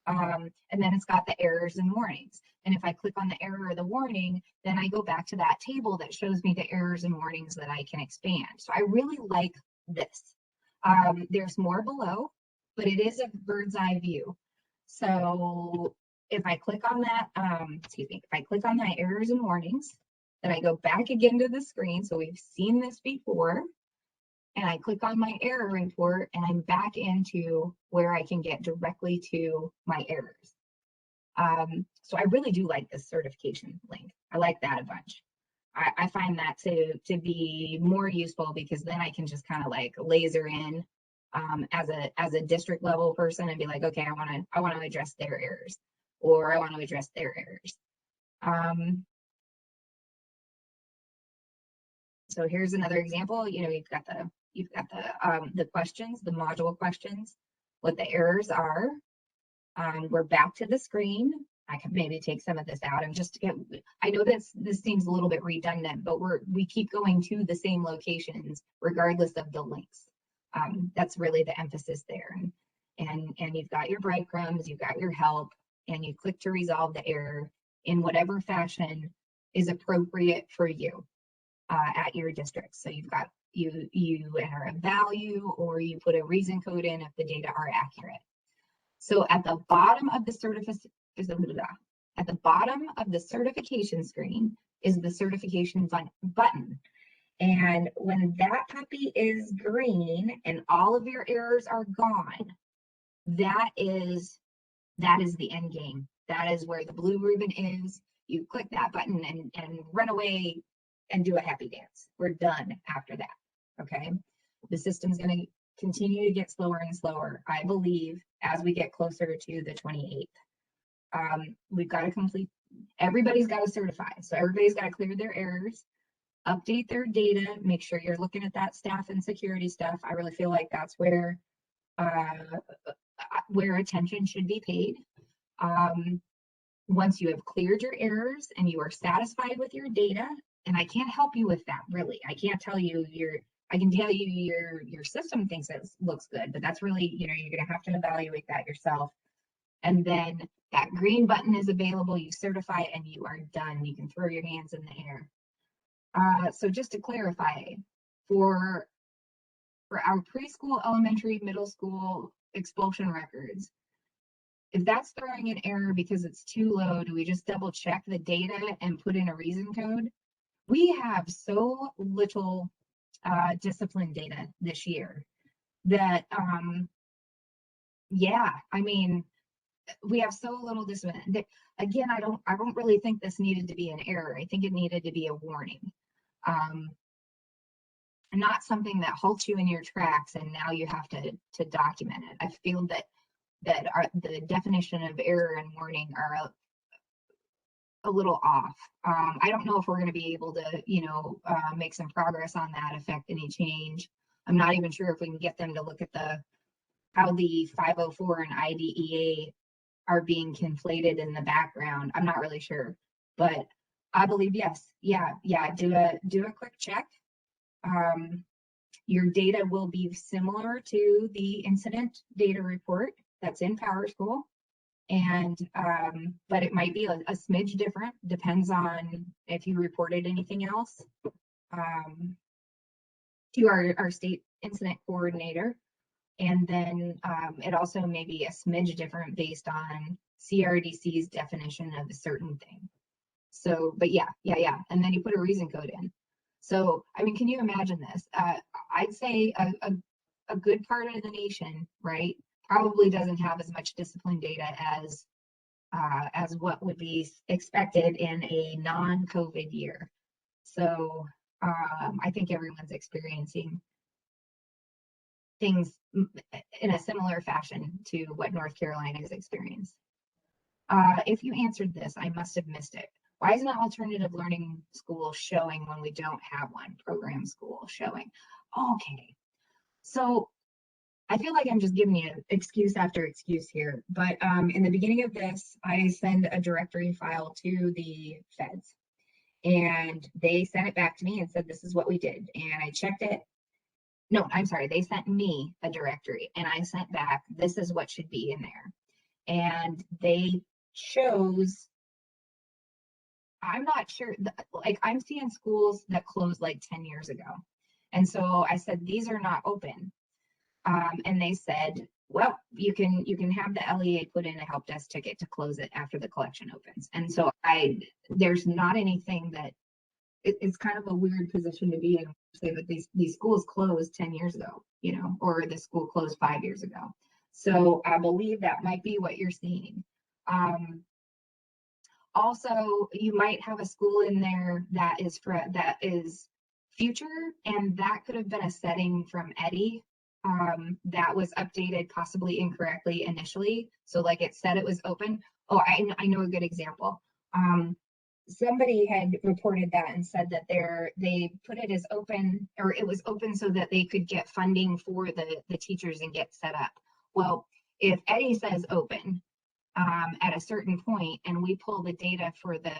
And then it's got the errors and warnings. And if I click on the error or the warning, then I go back to that table that shows me the errors and warnings that I can expand. So I really like this. There's more below, but it is a bird's eye view. So if I click on that, if I click on my errors and warnings, then I go back again to the screen. So we've seen this before. And I click on my error report and I'm back into where I can get directly to my errors. So I really do like this certification link. I like that a bunch. I find that to be more useful because then I can just kind of like laser in as a district level person and be like, okay, I want to address their errors, or I want to address their errors. So here's another example. You've got the questions, the module questions, what the errors are. We're back to the screen. I could maybe take some of this out and just get, I know this seems a little bit redundant, but we keep going to the same locations regardless of the links. That's really the emphasis there. And you've got your breadcrumbs, you've got your help, and you click to resolve the error in whatever fashion is appropriate for you at your district. So you've got, you enter a value or you put a reason code in if the data are accurate. So at the bottom of the certification screen is the certification button. And when that puppy is green and all of your errors are gone, that is the end game. That is where the blue ribbon is. You click that button and run away and do a happy dance. We're done after that, okay? The system's gonna continue to get slower and slower, I believe, as we get closer to the 28th. We've got to complete, everybody's got to certify. So everybody's got to clear their errors, update their data, make sure you're looking at that staff and security stuff. I really feel like that's where attention should be paid. Once you have cleared your errors and you are satisfied with your data, and I can't help you with that, really. I can't tell you I can tell you your system thinks it looks good, but that's really, you're going to have to evaluate that yourself. And then that green button is available, you certify and you are done. You can throw your hands in the air. So just to clarify, for our preschool, elementary, middle school expulsion records, if that's throwing an error because it's too low, do we just double check the data and put in a reason code? We have so little discipline data this year that, yeah, I mean, we have so little discipline. Again, I don't really think this needed to be an error. I think it needed to be a warning. Not something that halts you in your tracks and now you have to document it. I feel that the definition of error and warning are a little off. I don't know if we're going to be able to, make some progress on that, affect any change. I'm not even sure if we can get them to look at how the 504 and IDEA are being conflated in the background. I'm not really sure, but I believe yes. Yeah. Do a quick check. Your data will be similar to the incident data report that's in PowerSchool. And but it might be a smidge different, depends on if you reported anything else to our state incident coordinator. And then it also may be a smidge different based on CRDC's definition of a certain thing. So, but yeah. And then you put a reason code in. So, I mean, can you imagine this? I'd say a good part of the nation, right, probably doesn't have as much discipline data as what would be expected in a non-COVID year. So I think everyone's experiencing things in a similar fashion to what North Carolina has experienced. If you answered this, I must have missed it. Why isn't an alternative learning school showing when we don't have one? Program school showing. Okay, so I feel like I'm just giving you excuse after excuse here, but in the beginning of this, I send a directory file to the feds and they sent it back to me and said, this is what we did. And I checked it. No, I'm sorry. They sent me a directory and I sent back, this is what should be in there. And they chose, I'm not sure, like I'm seeing schools that closed like 10 years ago. And so I said, these are not open. And they said, well, you can have the LEA put in a help desk ticket to close it after the collection opens. And so there's not anything that, it's kind of a weird position to be in, say that these schools closed 10 years ago, or the school closed 5 years ago. So I believe that might be what you're seeing. Also, you might have a school in there that is future, and that could have been a setting from Eddie that was updated possibly incorrectly initially. So like it said it was open. Oh, I know a good example. Somebody had reported that and said that they put it as open, or it was open so that they could get funding for the teachers and get set up. Well, if Eddie says open, at a certain point, and we pull the data for the,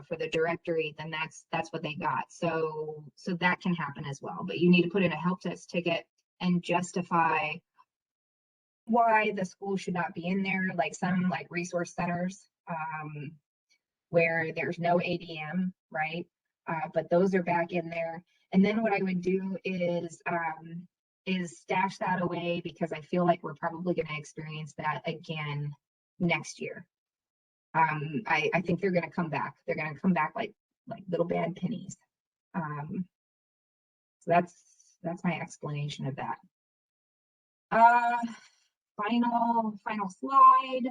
for the directory, then that's what they got. So that can happen as well, but you need to put in a help desk ticket and justify why the school should not be in there, like some like resource centers, where there's no ADM, right? But those are back in there. And then what I would do is stash that away, because I feel like we're probably going to experience that again next year. I think they're going to come back. They're going to come back like little bad pennies. So that's my explanation of that. Final slide.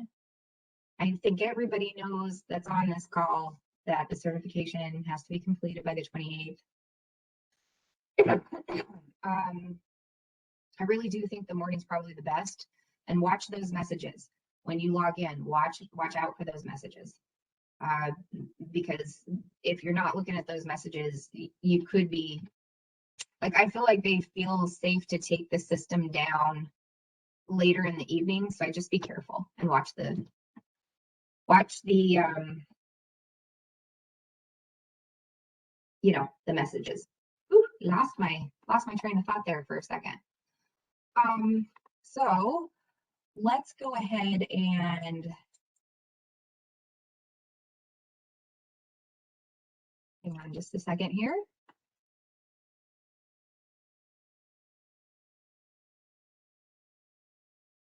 I think everybody knows that's on this call that the certification has to be completed by the 28th. I really do think the morning's probably the best, and watch those messages when you log in. Watch out for those messages, because if you're not looking at those messages, you could be like, I feel like they feel safe to take the system down later in the evening. So I just be careful and watch the the messages. Ooh, lost my train of thought there for a second. So let's go ahead and hang on just a second here.